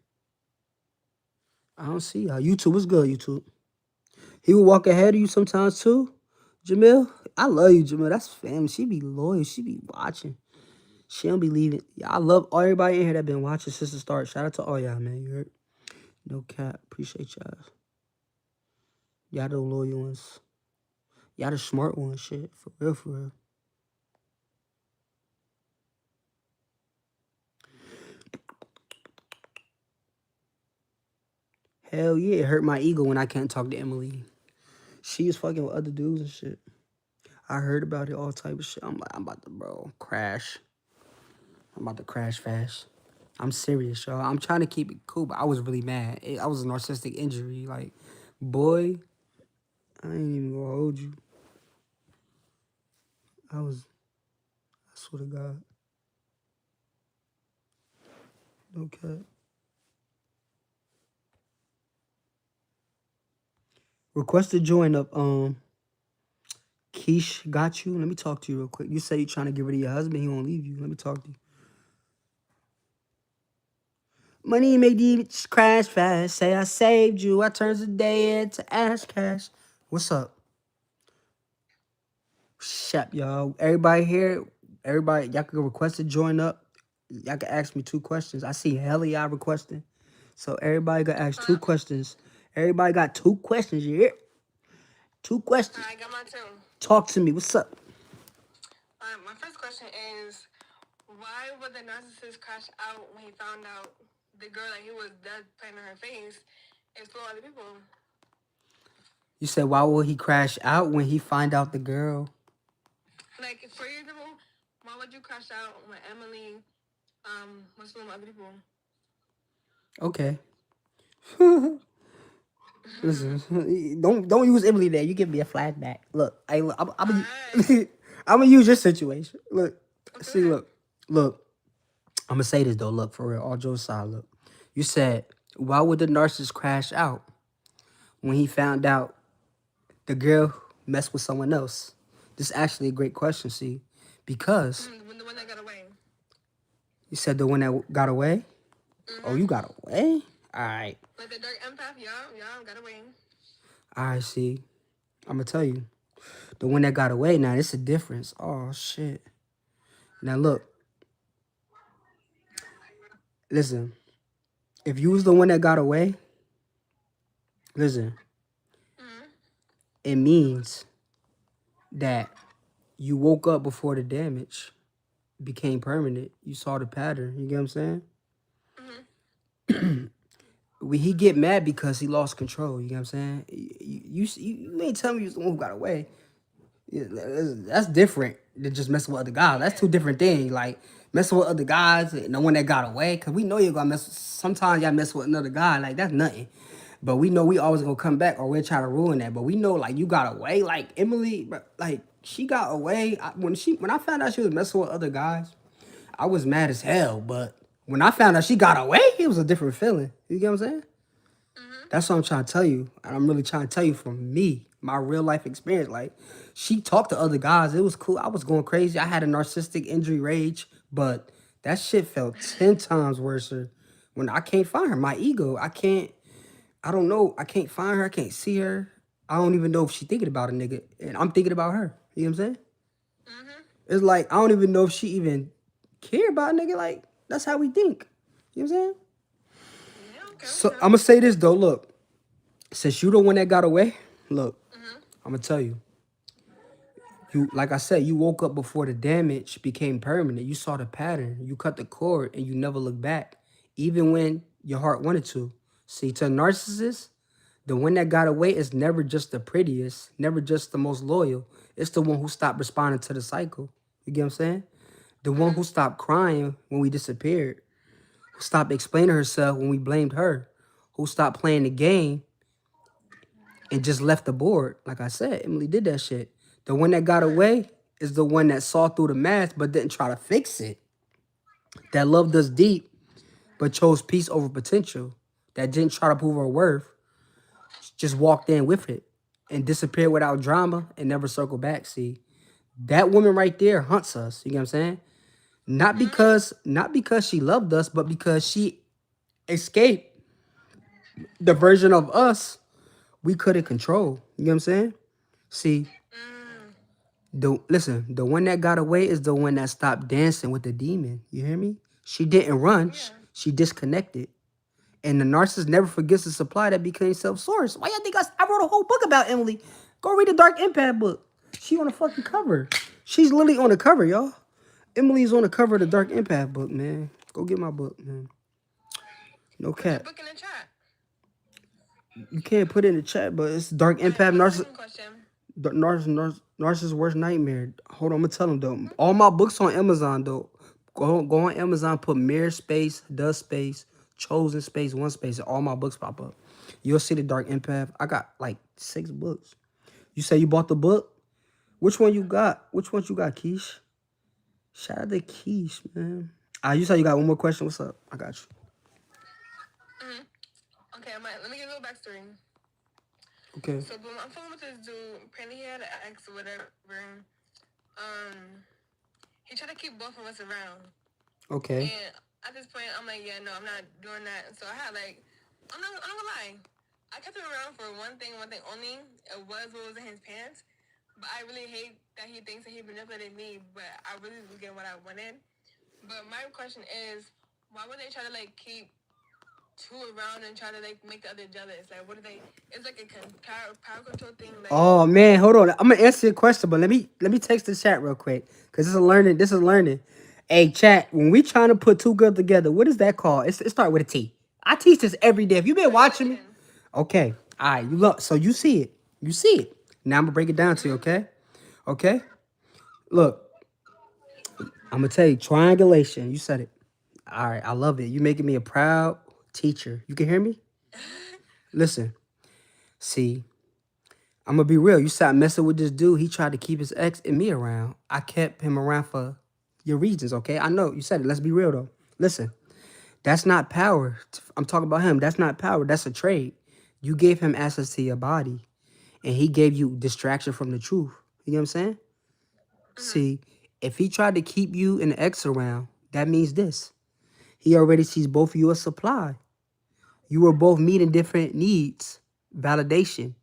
I don't see how. YouTube was good, YouTube. He would walk ahead of you sometimes too. Jamil, I love you, Jamil. That's family. She be loyal. She be watching. She don't be leaving. Yeah, I love everybody in here that been watching since the start. Shout out to all y'all, man. You heard? No cap. Appreciate y'all. Y'all the loyal ones. Y'all the smart ones. Shit. For real, for real. Hell yeah. It hurt my ego when I can't talk to Emily. She was fucking with other dudes and shit. I heard about it, all type of shit. I'm like, I'm about to, bro, crash. I'm about to crash fast. I'm serious, y'all. I'm trying to keep it cool, but I was really mad. I was a narcissistic injury. Like, boy, I ain't even gonna hold you. I swear to God. Okay. Request to join up, Keish got you. Let me talk to you real quick. You say you're trying to get rid of your husband. He won't leave you. Let me talk to you. Money make these crash fast. Say I saved you. I turns the day into ash cash. What's up? Shep, y'all. Everybody here, everybody, y'all can request to join up. Y'all can ask me 2 questions. I see hella y'all requesting. So everybody got ask 2 questions. Everybody got 2 questions, you hear? 2 questions. I got my turn. Talk to me. What's up? My first question is, why would the narcissist crash out when he found out the girl that he was dead playing in her face explored other people? You said, why would he crash out when he find out the girl? Like, for example, why would you crash out when Emily was fooling other people? Okay. Listen, don't use Emily there. You give me a flashback. Look, I'm I'm gonna use your situation. Look, see, look. I'm gonna say this though. Look, for real, all jokes aside. Look, you said, why would the narcissist crash out when he found out the girl messed with someone else? This is actually a great question. See, because When the one that got away. you said the one that got away. Oh, you got away. All right. Like the dark empath, y'all got away. All right. See, I'm gonna tell you. The one that got away, now it's a difference. Oh shit. Now look. Listen. If you was the one that got away, listen. It means that you woke up before the damage became permanent. You saw the pattern. You get what I'm saying? He get mad because he lost control. You get what I'm saying? You ain't tell me you was the one who got away. Yeah, that's different than just messing with other guys. That's two different things. Like messing with other guys and the one that got away. Cause we know you're gonna mess. Sometimes y'all mess with another guy. Like that's nothing. But we know we always gonna come back or we'll try to ruin that. But we know like you got away. Like Emily, like she got away. When I found out she was messing with other guys, I was mad as hell. But when I found out she got away, it was a different feeling. You get what I'm saying? That's what I'm trying to tell you. And I'm really trying to tell you from me, my real life experience. Like, she talked to other guys. It was cool. I was going crazy. I had a narcissistic injury rage, but that shit felt 10 times worse when I can't find her. My ego, I don't know. I can't find her. I can't see her. I don't even know if she thinking about a nigga. And I'm thinking about her. You know what I'm saying? It's like, I don't even know if she even care about a nigga. Like, that's how we think. You know what I'm saying? Yeah, okay. So I'm gonna say this though. Look, since you the one that got away, look, I'm gonna tell you. You like I said, you woke up before the damage became permanent. You saw the pattern. You cut the cord, and you never looked back, even when your heart wanted to. See, to a narcissist, the one that got away is never just the prettiest, never just the most loyal. It's the one who stopped responding to the cycle. You get what I'm saying? The one who stopped crying when we disappeared, who stopped explaining herself when we blamed her, who stopped playing the game and just left the board. Like I said, Emily did that shit. The one that got away is the one that saw through the mask but didn't try to fix it. That loved us deep but chose peace over potential. That didn't try to prove her worth. Just walked in with it and disappeared without drama and never circled back. See, that woman right there hunts us. You get what I'm saying? Not because she loved us, but because she escaped the version of us we couldn't control. You know what I'm saying? See, the one that got away is the one that stopped dancing with the demon. You hear me? She didn't run. She disconnected. And the narcissist never forgets the supply that became self-sourced. Why y'all think I wrote a whole book about Emily? Go read the Dark Impact book. She on the fucking cover. She's literally on the cover, y'all. Emily's on the cover of the Dark Impact book, man. Go get my book, man. No cap. Book in the chat. You can't put it in the chat, but it's Dark Impact Narcissist. Narcissist worst nightmare. Hold on, I'm gonna tell him though. All my books on Amazon though. Go on Amazon, put Mirror Space, Dust Space, Chosen Space, One Space, and all my books pop up. You'll see the Dark Empath. I got like 6 books. You say you bought the book? Which one you got? Which one you got, Keish? Shout out to Keish, man. You say you got one more question. What's up? I got you. Okay, let me give you a little backstory. Okay. So, boom, I'm filming with this dude. Apparently, he had an ex or whatever. He tried to keep both of us around. Okay. And at this point, I'm like, yeah, no, I'm not doing that. So I had like, I'm not gonna lie. I kept him around for one thing only. It was what was in his pants. But I really hate that he thinks that he manipulated me. But I really was getting what I wanted. But my question is, why would they try to like keep tool around and try to like make the other jealous. Like, what do they? It's like a power control thing. Like, Oh man, hold on. I'm gonna answer your question, but let me text the chat real quick because this is learning. This is learning. Hey, chat. When we trying to put two girls together, what is that called? It start with a T. I teach this every day. If you've been watching me, okay. All right, you look. So you see it. You see it. Now I'm gonna break it down to you. Okay. Okay. Look, I'm gonna tell you triangulation. You said it. All right. I love it. You making me a proud teacher. You can hear me. Listen. See. I'm gonna be real. You started messing with this dude. He tried to keep his ex and me around. I kept him around for your reasons, okay? I know you said it. Let's be real though. Listen, that's not power. I'm talking about him. That's not power. That's a trade. You gave him access to your body, and he gave you distraction from the truth. You know what I'm saying? See, if he tried to keep you and the ex around, that means this. He already sees both of you as supply. You were both meeting different needs, validation,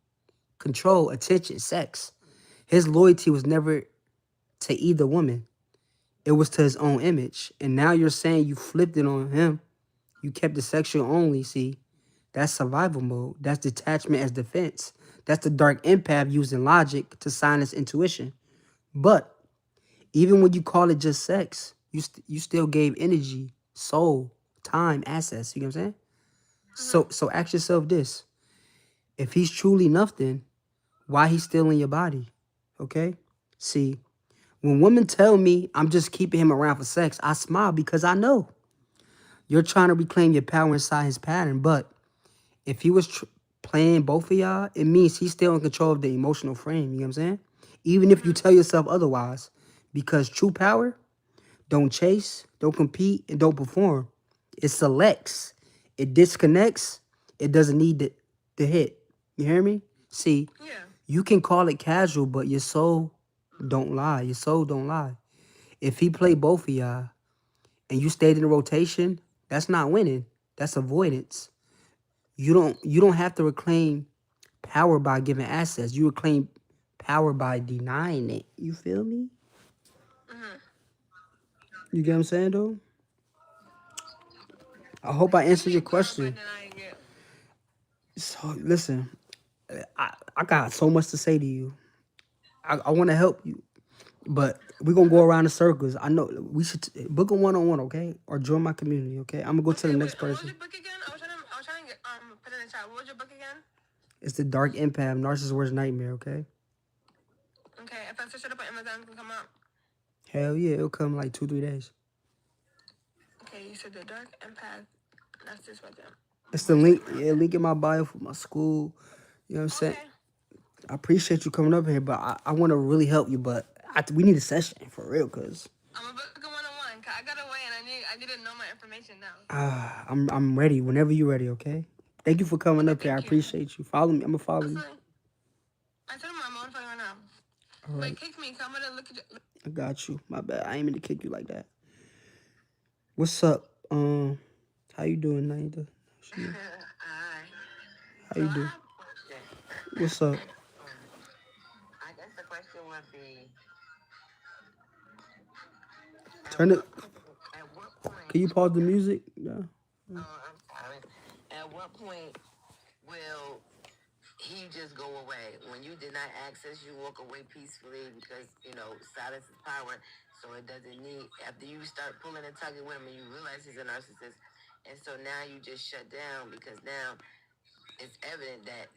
control, attention, sex. His loyalty was never to either woman. It was to his own image. And now you're saying you flipped it on him. You kept the sexual only. See, that's survival mode. That's detachment as defense. That's the dark empath using logic to silence intuition. But even when you call it just sex, you still gave energy, soul, time, assets. You know what I'm saying? So ask yourself this: if he's truly nothing, why he's still in your body? Okay. See, when women tell me I'm just keeping him around for sex, I smile because I know you're trying to reclaim your power inside his pattern. But if he was playing both of y'all, it means he's still in control of the emotional frame. You know what I'm saying? Even if you tell yourself otherwise, because true power don't chase, don't compete, and don't perform. It selects, it disconnects, it doesn't need the hit. You hear me? See, you can call it casual, but your soul don't lie. Your soul don't lie. If he played both of y'all and you stayed in the rotation, that's not winning. That's avoidance. You don't have to reclaim power by giving access. You reclaim power by denying it. You feel me? You get what I'm saying though? I hope I answered your question. So listen, I got so much to say to you. I want to help you, but we're gonna go around in circles. I know we should book a one-on-one, okay? Or join my community, okay? I'm gonna go to the next What was person. your book again? I was trying to get, put it in the chat. What was your book again? It's the Dark Empath, Narcissist Worst Nightmare, okay? Okay, if I search it up on Amazon, it can come up. Hell yeah, it'll come in like 2-3 days. Okay, you said the Dark Empath. That's this right there. It's the link, yeah, link in my bio for my school. You know what I'm saying? Okay. I appreciate you coming up here, but I want to really help you, but we need a session for real, cause I'm gonna book a one-on-one. 'Cause I got away and I need to know my information now. I'm ready whenever you're ready, okay? Thank you for coming up here. I appreciate you. Follow me. I'm gonna follow you. I told him I'm on fire right now. All right. Wait, kick me. Come on and look at you. I got you. My bad. I ain't mean to kick you like that. What's up? How you doing, Naida? Alright. How you doing? What's up? I guess the question would be, Turn it. at what point? Can you pause the music? Yeah. Oh, I'm sorry. At what point will he just go away? When you deny access, you walk away peacefully because, silence is power. So it doesn't need, after you start pulling and tugging with him and you realize he's a narcissist. And so now you just shut down because now it's evident that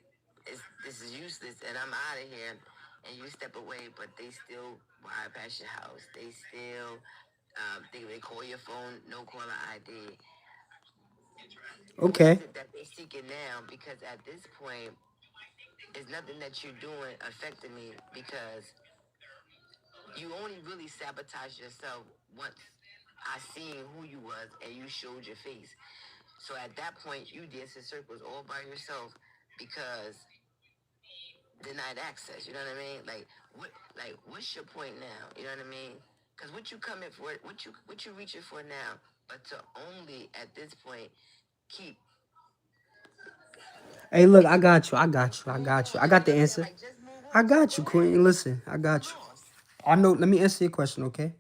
this is useless and I'm out of here. And you step away, but they still bypass your house. They still, they call your phone, no caller ID. Okay. What is it that they're seeking now? Because at this point, it's nothing that you're doing affecting me because you only really sabotage yourself once I seen who you was and you showed your face. So at that point, you did some circles all by yourself because denied access. You know what I mean? What's your point now? You know what I mean? Because what you coming for, what you reaching for now, but to only at this point keep. Hey, look, I got you. I got you. I got you. I got the answer. I got you, Queen. Listen, I got you. I know. Let me answer your question, okay?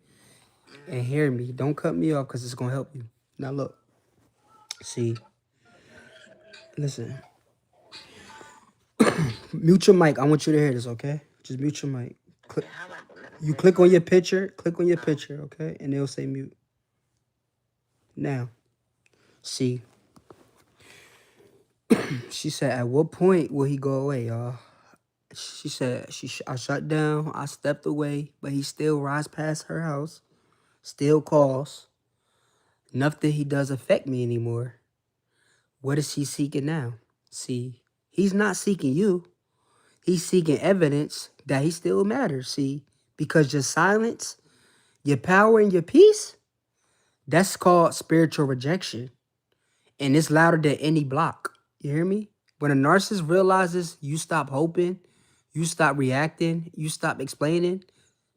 And hear me. Don't cut me off because it's gonna help you. Now look. See, Listen, mute your mic. I want you to hear this, okay? Just mute your mic. Okay, how about let me You say click on something? your picture. Click on your picture, okay? And it'll say mute. Now, see, she said, at what point will he go away, y'all? She said, I shut down. I stepped away, but he still rides past her house, still calls. Nothing he does affect me anymore. What is he seeking now? See, he's not seeking you. He's seeking evidence that he still matters. See, because your silence, your power, and your peace, that's called spiritual rejection. And it's louder than any block. You hear me? When a narcissist realizes you stop hoping, you stop reacting, you stop explaining,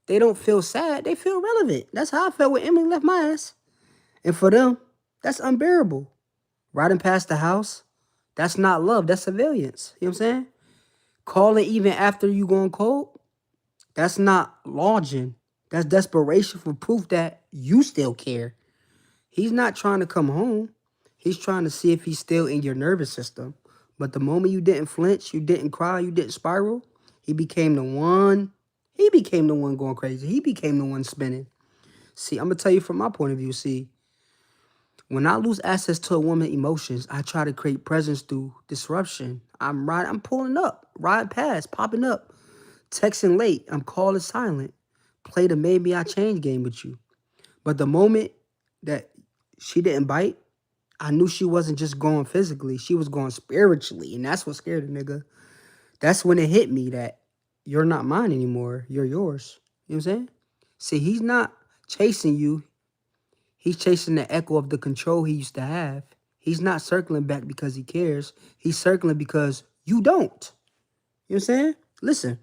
they don't feel sad, they feel relevant. That's how I felt when Emily left my ass. And for them, that's unbearable. Riding past the house, that's not love, that's surveillance. You know what I'm saying? Calling even after you going cold, that's not lodging. That's desperation for proof that you still care. He's not trying to come home. He's trying to see if he's still in your nervous system. But the moment you didn't flinch, you didn't cry, you didn't spiral, he became the one. He became the one going crazy. He became the one spinning. See, I'm gonna tell you from my point of view. See, when I lose access to a woman's emotions, I try to create presence through disruption. I'm pulling up, riding past, popping up, texting late. I'm calling silent. Play the maybe I change game with you. But the moment that she didn't bite, I knew she wasn't just going physically, she was going spiritually. And that's what scared the nigga. That's when it hit me that you're not mine anymore. You're yours. You know what I'm saying? See, he's not chasing you. He's chasing the echo of the control he used to have. He's not circling back because he cares. He's circling because you don't. You know what I'm saying? Listen.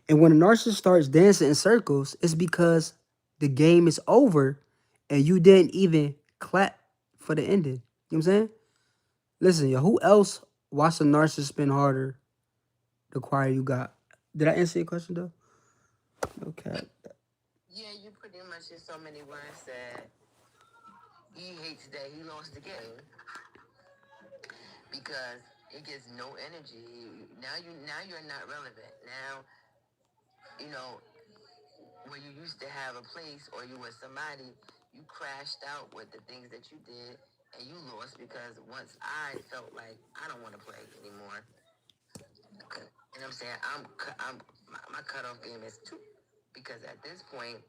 And when a narcissist starts dancing in circles, it's because the game is over and you didn't even clap for the ending. You know what I'm saying? Listen, yo, who else watched a narcissist spin harder the choir you got? Did I answer your question though? Okay. Yeah, you pretty much in so many words said he hates that he lost the game because it gets no energy. Now you're not relevant. Now, you know, where you used to have a place or you were somebody, you crashed out with the things that you did and you lost because once I felt like I don't want to play anymore. You know what I'm saying? My cutoff game is two because at this point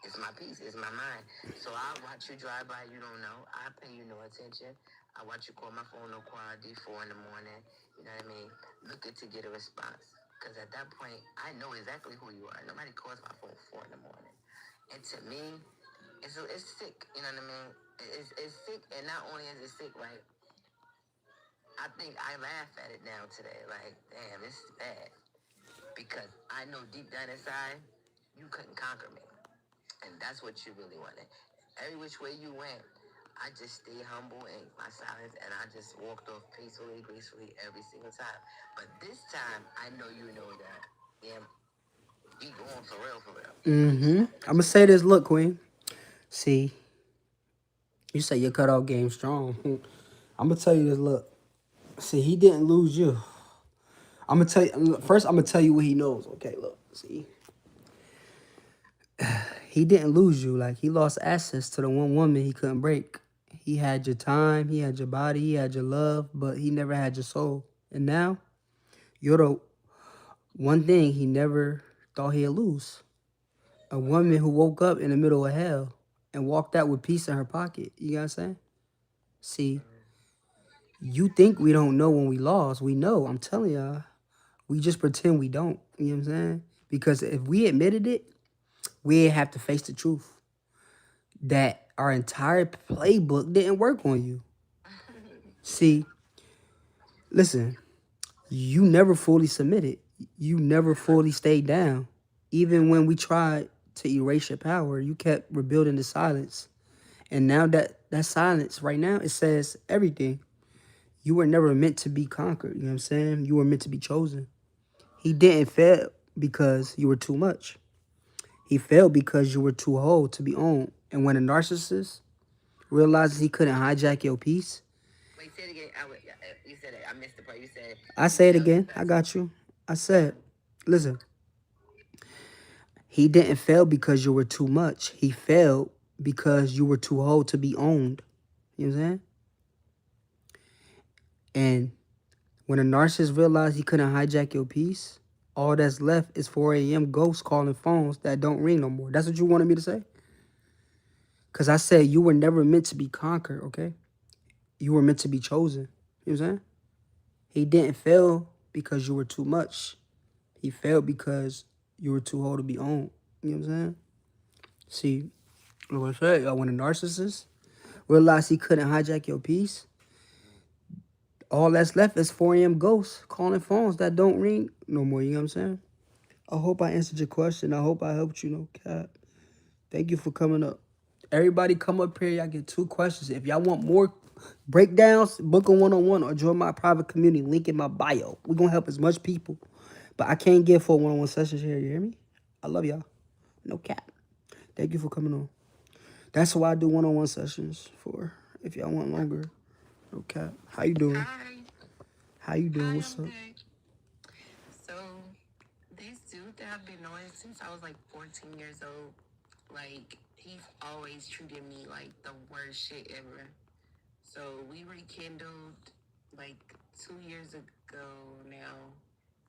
it's my peace, it's my mind. So I watch you drive by, you don't know. I pay you no attention. I watch you call my phone no quality 4 in the morning. You know what I mean? Looking to get a response. Because at that point, I know exactly who you are. Nobody calls my phone 4 in the morning. And to me, it's sick. You know what I mean? It's sick, and not only is it sick, right? I think I laugh at it now today. Like, damn, this is bad. Because I know deep down inside, you couldn't conquer me. And that's what you really wanted. Every which way you went, I just stayed humble in my silence and I just walked off peacefully, gracefully every single time. But this time, I know you know that, yeah, we going for real, for real. I'm gonna say this. Look, Queen. See, you say your cutoff game strong. I'm gonna tell you this. Look. See, he didn't lose you. I'm gonna tell you first. I'm gonna tell you what he knows. Okay, look. See, he didn't lose you. Like he lost access to the one woman he couldn't break. He had your time. He had your body. He had your love, but he never had your soul. And now you're the one thing he never thought he'd lose. A woman who woke up in the middle of hell and walked out with peace in her pocket. You know what I'm saying? See, you think we don't know when we lost. We know. I'm telling y'all. We just pretend we don't. You know what I'm saying? Because if we admitted it, we'd have to face the truth that our entire playbook didn't work on you. See, listen, you never fully submitted. You never fully stayed down. Even when we tried to erase your power, you kept rebuilding the silence. And now that silence right now, it says everything. You were never meant to be conquered. You know what I'm saying? You were meant to be chosen. He didn't fail because you were too much. He failed because you were too whole to be owned. And when a narcissist realizes he couldn't hijack your peace, Wait, say it again. You said it. I missed the part. You said I he say it failed again. I because. got you. I said, listen, he didn't fail because you were too much. He failed because you were too old to be owned. You know what I'm saying? And when a narcissist realized he couldn't hijack your peace, all that's left is 4 a.m. ghosts calling phones that don't ring no more. That's what you wanted me to say? Because I said you were never meant to be conquered, okay? You were meant to be chosen. You know what I'm saying? He didn't fail because you were too much. He failed because you were too old to be owned. You know what I'm saying? See, like I said, when a narcissist realized he couldn't hijack your peace, all that's left is 4 a.m. ghosts calling phones that don't ring no more. You know what I'm saying? I hope I answered your question. I hope I helped you, no cap. Thank you for coming up. Everybody come up here. Y'all get 2 questions. If y'all want more breakdowns, book a one-on-one or join my private community. Link in my bio. We're going to help as much people. But I can't give for one-on-one sessions here. You hear me? I love y'all. No cap. Thank you for coming on. That's why I do one-on-one sessions for. If y'all want longer. No cap. How you doing? Hi. How you doing? Hi, What's I'm up? good. So, this dude that I've been knowing since I was like 14 years old, like, he's always treated me like the worst shit ever. So, we rekindled like 2 years ago now,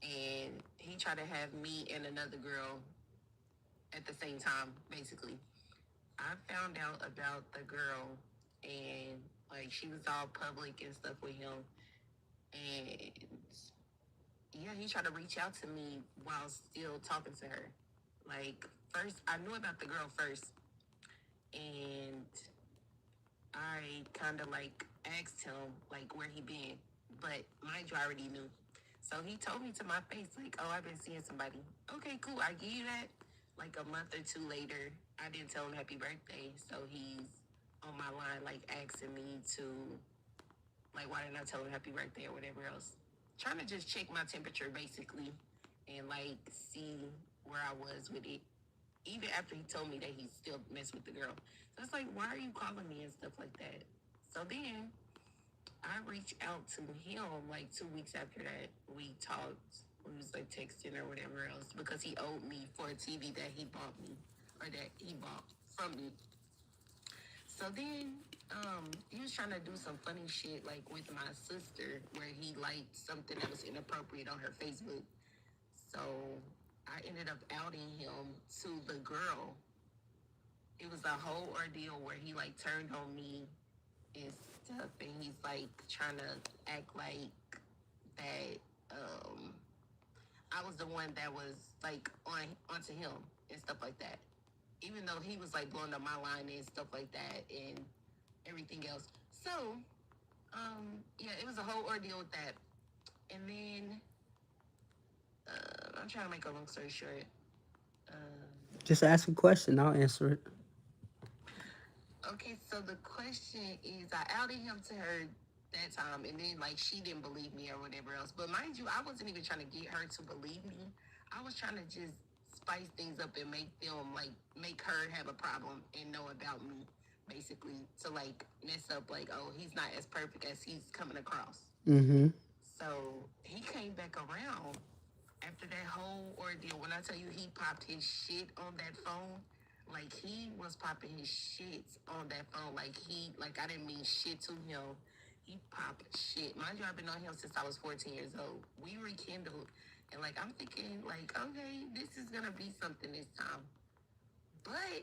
and he tried to have me and another girl at the same time, basically. I found out about the girl, and like she was all public and stuff with him, and yeah, he tried to reach out to me while still talking to her. Like, first, I knew about the girl first, and I kind of like asked him like where he been, but mind you, I already knew. So he told me to my face like, "Oh, I've been seeing somebody." Okay, cool. I give you that. Like a month or two later, I didn't tell him happy birthday, so he's on my line like asking me to like why didn't I tell him happy birthday or whatever else. Trying to just check my temperature basically and like see where I was with it. Even after he told me that he still messed with the girl. So it's like, why are you calling me and stuff like that? So then I reached out to him like 2 weeks after that. We talked. We was like texting or whatever else because he owed me for a TV that he bought me or that he bought from me. So then he was trying to do some funny shit like with my sister where he liked something that was inappropriate on her Facebook. So I ended up outing him to the girl. It was a whole ordeal where he like turned on me and stuff, and he's like trying to act like that I was the one that was like onto him and stuff like that. Even though he was like blowing up my line and stuff like that and everything else. So, yeah, it was a whole ordeal with that. And then I'm trying to make a long story short. Just ask a question. I'll answer it. Okay, so the question is, I outed him to her that time, and then like she didn't believe me or whatever else. But mind you, I wasn't even trying to get her to believe me. I was trying to just spice things up and make them like make her have a problem and know about me, basically, to like mess up like, oh, he's not as perfect as he's coming across. Mm-hmm. So he came back around after that whole ordeal. When I tell you he popped his shit on that phone, like he was popping his shit on that phone. Like I didn't mean shit to him. He popped shit. Mind you, I've been on him since I was 14 years old. We rekindled, and like I'm thinking, like, okay, this is gonna be something this time. But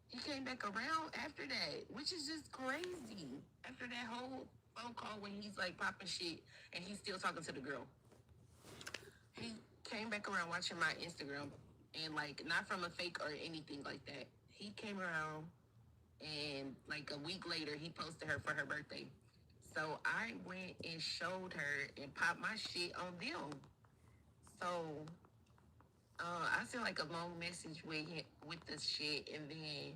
he came back around after that, which is just crazy. After that whole phone call when he's like popping shit and he's still talking to the girl. He came back around watching my Instagram and like not from a fake or anything like that. He came around and like a week later he posted her for her birthday. So I went and showed her and popped my shit on them. So I sent like a long message with him, with the shit, and then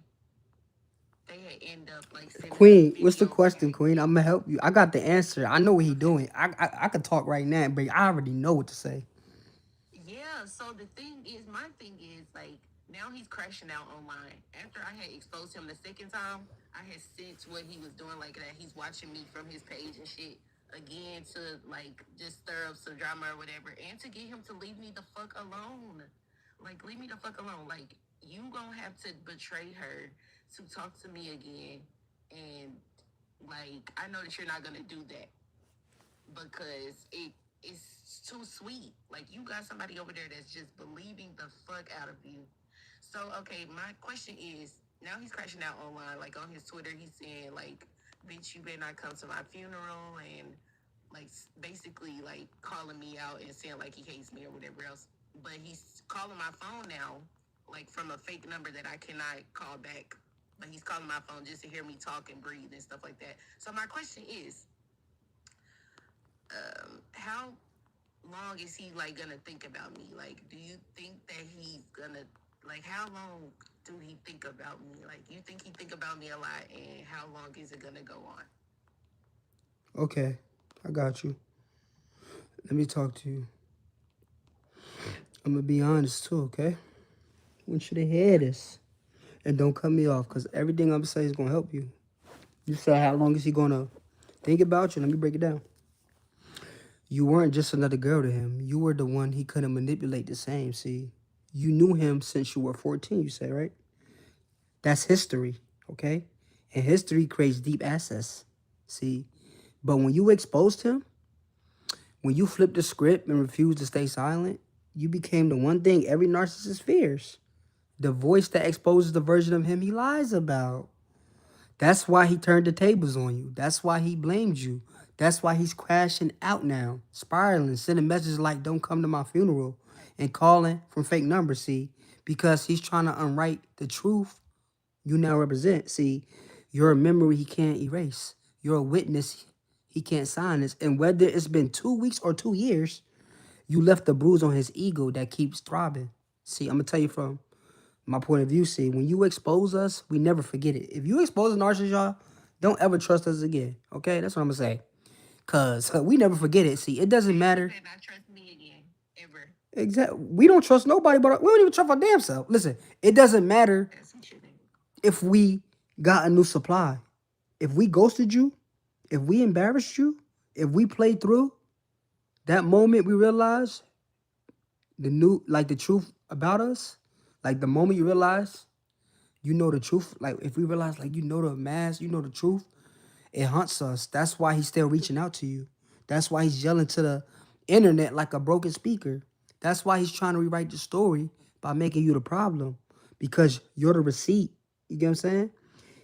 they had end up like sending me Queen, what's the videos question, back. Queen? I'm gonna help you. I got the answer. I know what he Okay. doing. I could talk right now, but I already know what to say. Yeah, so the thing is, my thing is, like, now he's crashing out online. After I had exposed him the second time, I had sensed what he was doing, like, that he's watching me from his page and shit. again to like just stir up some drama or whatever, and to get him to leave me the fuck alone. Like, leave me the fuck alone. Like, you gonna have to betray her to talk to me again, and like, I know that you're not gonna do that because it's too sweet. Like, you got somebody over there that's just believing the fuck out of you. So okay, my question is, now he's crashing out online, like on his Twitter, he's saying like, "Bitch, you better not come to my funeral," and like basically like calling me out and saying like he hates me or whatever else. But he's calling my phone now, like from a fake number that I cannot call back. But he's calling my phone just to hear me talk and breathe and stuff like that. So my question is, how long is he like gonna think about me? Like, do you think that he's gonna like how long do he think about me? Like, you think he think about me a lot, and how long is it gonna go on? Okay, I got you. Let me talk to you. I'm gonna be honest too, okay? I want you to hear this. And don't cut me off, because everything I'm saying is gonna help you. You said how long is he gonna think about you? Let me break it down. You weren't just another girl to him. You were the one he couldn't manipulate the same. See, you knew him since you were 14, you said, right? That's history, okay? And history creates deep assets. See, but when you exposed him, when you flipped the script and refused to stay silent, you became the one thing every narcissist fears. The voice that exposes the version of him he lies about. That's why he turned the tables on you. That's why he blamed you. That's why he's crashing out now, spiraling, sending messages like "don't come to my funeral" and calling from fake numbers, see, because he's trying to unwrite the truth you now represent. See, you're a memory he can't erase. You're a witness he can't silence. And whether it's been 2 weeks or 2 years, you left a bruise on his ego that keeps throbbing. See, I'm going to tell you from my point of view. See, when you expose us, we never forget it. If you expose a narcissist, y'all, don't ever trust us again. Okay? That's what I'm going to say. Because we never forget it. See, it doesn't matter. You not trust me again, ever. Exactly. We don't trust nobody, but we don't even trust our damn self. Listen, it doesn't matter That's what you think. if we got a new supply. If we ghosted you, if we embarrassed you, if we played through, that moment we realize the truth about us, like the moment you realize you know the truth, like if we realize like you know the mask, you know the truth, it haunts us. That's why he's still reaching out to you. That's why he's yelling to the internet like a broken speaker. That's why he's trying to rewrite the story by making you the problem, because you're the receipt. You get what I'm saying?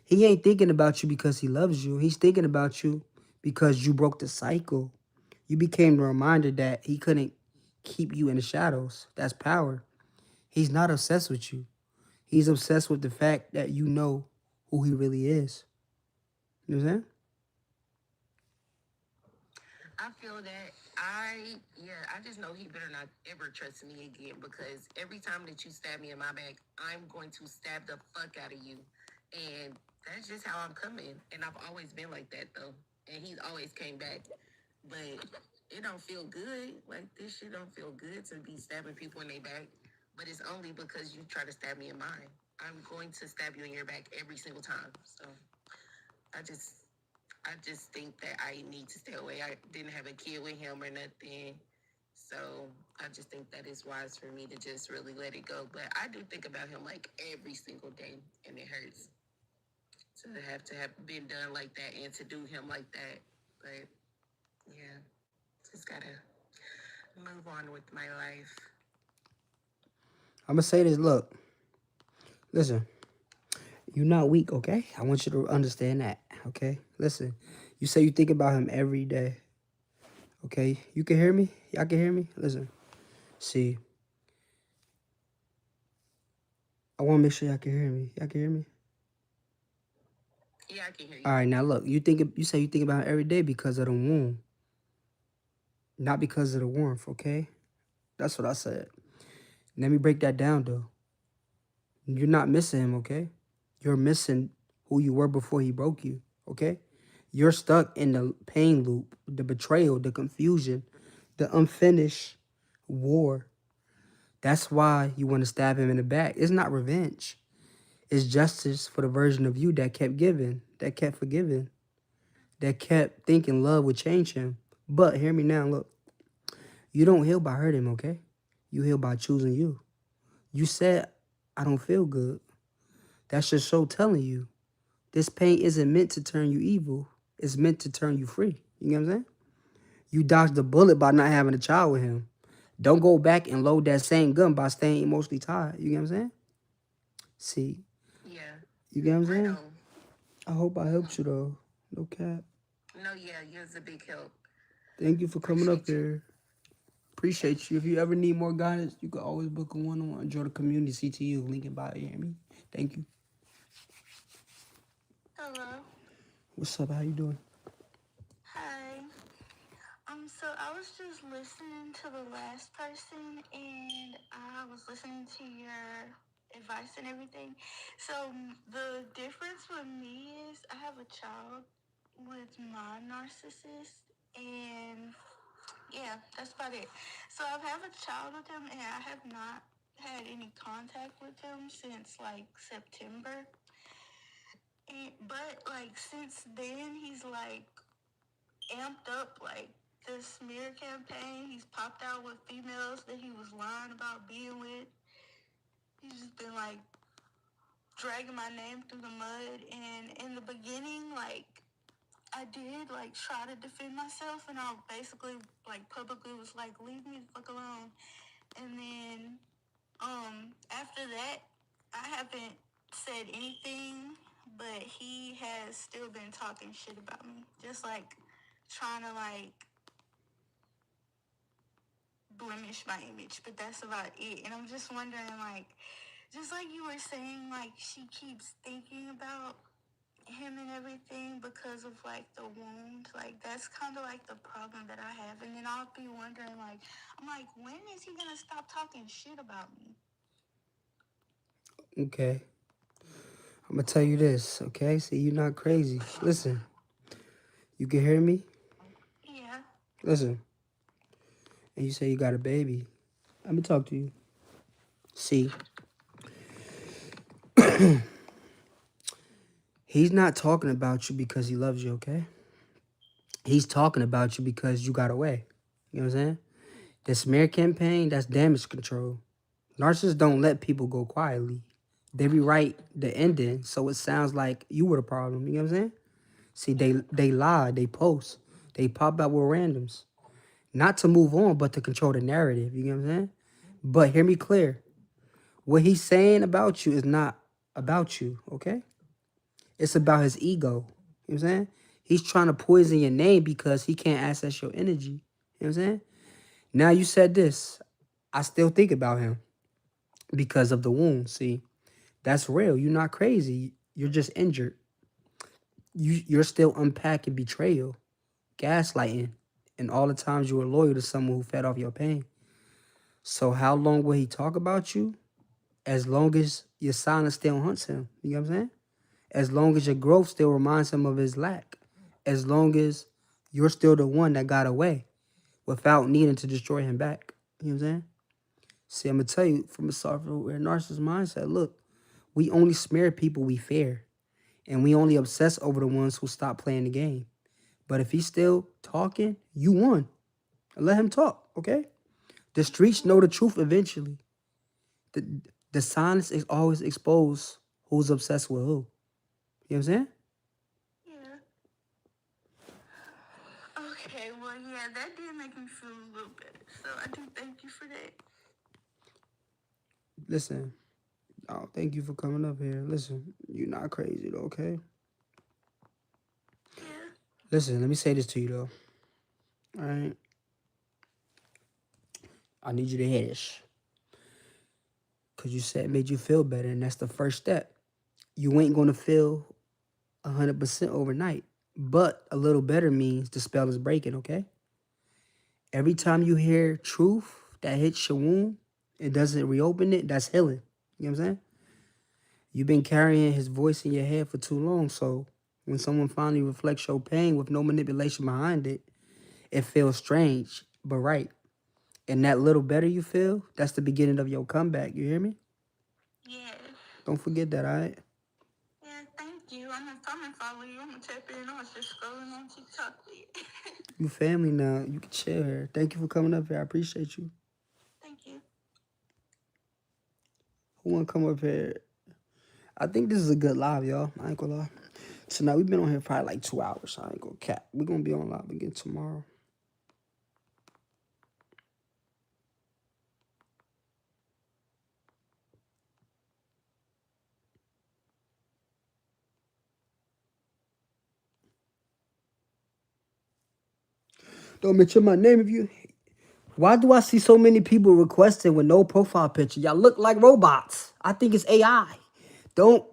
He ain't thinking about you because he loves you. He's thinking about you because you broke the cycle. You became the reminder that he couldn't keep you in the shadows. That's power. He's not obsessed with you. He's obsessed with the fact that you know who he really is. You know what I'm saying? I feel that yeah, I just know he better not ever trust me again, because every time that you stab me in my back, I'm going to stab the fuck out of you. And that's just how I'm coming. And I've always been like that though. And he's always came back. But it don't feel good. Like, this shit don't feel good to be stabbing people in their back. But it's only because you try to stab me in mine. I'm going to stab you in your back every single time. So I just I just think that I need to stay away. I didn't have a kid with him or nothing. So I just think that it's wise for me to just really let it go. But I do think about him like every single day, and it hurts to have been done like that and to do him like that. But yeah, just gotta move on with my life. I'm gonna say this. Look, listen. You're not weak, okay? I want you to understand that, okay? Listen, you say you think about him every day, okay? You can hear me? Y'all can hear me? Listen, see, I want to make sure y'all can hear me. Y'all can hear me? Yeah, I can hear All you. right, now look, you say you think about him every day because of the wound, not because of the warmth, okay? That's what I said. Let me break that down, though. You're not missing him, okay? You're missing who you were before he broke you, okay? You're stuck in the pain loop, the betrayal, the confusion, the unfinished war. That's why you want to stab him in the back. It's not revenge. It's justice for the version of you that kept giving, that kept forgiving, that kept thinking love would change him. But hear me now, look. You don't heal by hurting him, okay? You heal by choosing you. You said, I don't feel good. That's your soul telling you. This pain isn't meant to turn you evil. It's meant to turn you free. You know what I'm saying? You dodged the bullet by not having a child with him. Don't go back and load that same gun by staying emotionally tired. You get what I'm saying? See, Yeah, you get what I'm I saying? know. I hope I helped you though. No cap. No, yeah, you're a big help. Thank you for coming up Appreciate you. here. Appreciate you. If you ever need more guidance, you can always book a one-on-one. Join the community CTU. Link in bio. You hear me? Thank you. Hello. What's up? How you doing? Hi. So I was just listening to the last person and I was listening to your advice and everything. So the difference with me is I have a child with my narcissist and yeah, that's about it. So I have a child with him and I have not had any contact with him since like September. But like since then he's like amped up like this smear campaign. He's popped out with females that he was lying about being with. He's just been like dragging my name through the mud. And in the beginning, like I did like try to defend myself, and I basically like publicly was like, "Leave me the fuck alone." And then after that, I haven't said anything, but he has still been talking shit about me, just like trying to like blemish my image, but that's about it. And I'm just wondering, like, just like you were saying, like, she keeps thinking about him and everything because of, like, the wound. Like, that's kind of, like, the problem that I have. And then I'll be wondering, like, I'm like, when is he going to stop talking shit about me? Okay. I'm gonna tell you this, okay? See, you're not crazy. Listen, you can hear me? Yeah. Listen. And you say you got a baby. Let me talk to you. See, he's not talking about you because he loves you, okay? He's talking about you because you got away. You know what I'm saying? The smear campaign, that's damage control. Narcissists don't let people go quietly. They rewrite the ending so it sounds like you were the problem. You know what I'm saying? See, they lie, they post, they pop out with randoms. Not to move on, but to control the narrative. You know what I'm saying? But hear me clear. What he's saying about you is not about you, okay? It's about his ego. You know what I'm saying? He's trying to poison your name because he can't access your energy. You know what I'm saying? Now you said this. I still think about him because of the wound. See, that's real. You're not crazy. You're just injured. You're still unpacking betrayal, gaslighting, and all the times you were loyal to someone who fed off your pain. So how long will he talk about you? As long as your silence still haunts him. You know what I'm saying? As long as your growth still reminds him of his lack. As long as you're still the one that got away without needing to destroy him back. You know what I'm saying? See, I'm going to tell you from a software narcissist mindset, look, we only smear people we fear. And we only obsess over the ones who stop playing the game. But if he's still talking, you won. Let him talk, okay? The streets know the truth eventually. The silence is always exposed who's obsessed with who. You know what I'm saying? Yeah. Okay, well, yeah, that did make me feel a little better. So I do thank you for that. Listen, oh, thank you for coming up here. Listen, you're not crazy though, okay? Yeah. Listen, let me say this to you though. All right? I need you to hear this. Because you said it made you feel better, and that's the first step. You ain't going to feel 100% overnight. But a little better means the spell is breaking, okay? Every time you hear truth that hits your wound, it doesn't reopen it, that's healing. You know what I'm saying? You've been carrying his voice in your head for too long, so when someone finally reflects your pain with no manipulation behind it, it feels strange, but right. And that little better you feel, that's the beginning of your comeback. You hear me? Yeah. Don't forget that, all right? Yeah, thank you. I'm gonna come and follow you. I'm gonna tap in. I was just scrolling on TikTok. You family now. You can chill here. Thank you for coming up here. I appreciate you. Thank you. Who wanna come up here? I think this is a good live, y'all. I ain't gonna lie. Tonight we've been on here probably like 2 hours. I ain't gonna cap. We're gonna be on live again tomorrow. Don't mention my name if you. Why do I see so many people requesting with no profile picture? Y'all look like robots. I think it's AI. Don't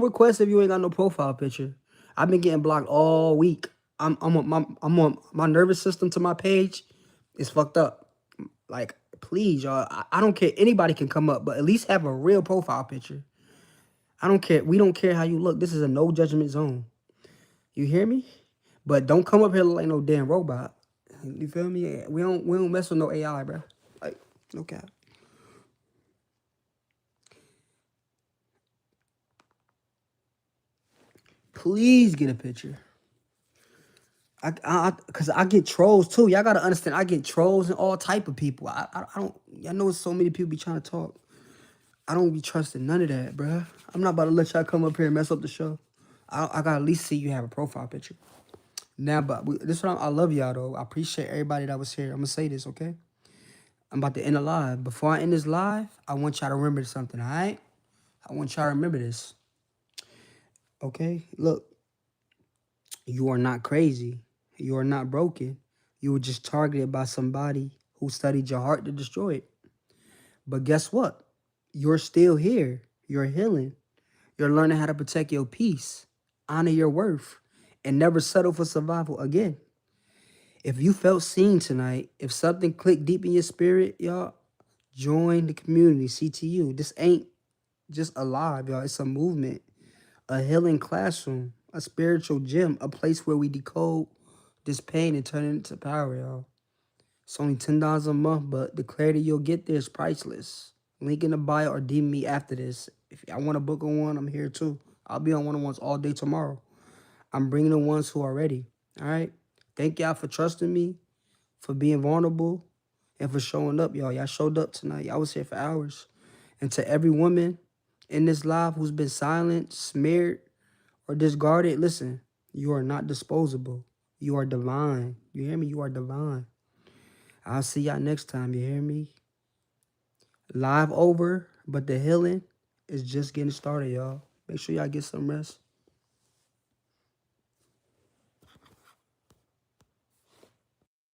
request if you ain't got no profile picture. I've been getting blocked all week. I'm on my nervous system to my page is fucked up. Like, please, y'all. I don't care. Anybody can come up, but at least have a real profile picture. I don't care. We don't care how you look. This is a no judgment zone. You hear me? But don't come up here like no damn robot. You feel me? We don't mess with no AI, bro. Like, no cap. Please get a picture. Cause I get trolls too. Y'all gotta understand. I get trolls and all type of people. I don't. Y'all know so many people be trying to talk. I don't be trusting none of that, bruh. I'm not about to let y'all come up here and mess up the show. I gotta at least see you have a profile picture. Now, but this one, I love y'all though. I appreciate everybody that was here. I'm gonna say this, okay? I'm about to end the live. Before I end this live, I want y'all to remember something, all right? I want y'all to remember this. Okay? Look, you are not crazy. You are not broken. You were just targeted by somebody who studied your heart to destroy it. But guess what? You're still here. You're healing. You're learning how to protect your peace, honor your worth, and never settle for survival again. If you felt seen tonight, if something clicked deep in your spirit, y'all, join the community, CTU. This ain't just a live, y'all. It's a movement, a healing classroom, a spiritual gym, a place where we decode this pain and turn it into power, y'all. It's only $10 a month, but the clarity you'll get there is priceless. Link in the bio or DM me after this. If I want to book on one, I'm here too. I'll be on one-on-ones all day tomorrow. I'm bringing the ones who are ready, all right? Thank y'all for trusting me, for being vulnerable, and for showing up, y'all. Y'all showed up tonight. Y'all was here for hours. And to every woman in this live who's been silent, smeared, or discarded, listen, you are not disposable. You are divine. You hear me? You are divine. I'll see y'all next time. You hear me? Live over, but the healing is just getting started, y'all. Make sure y'all get some rest.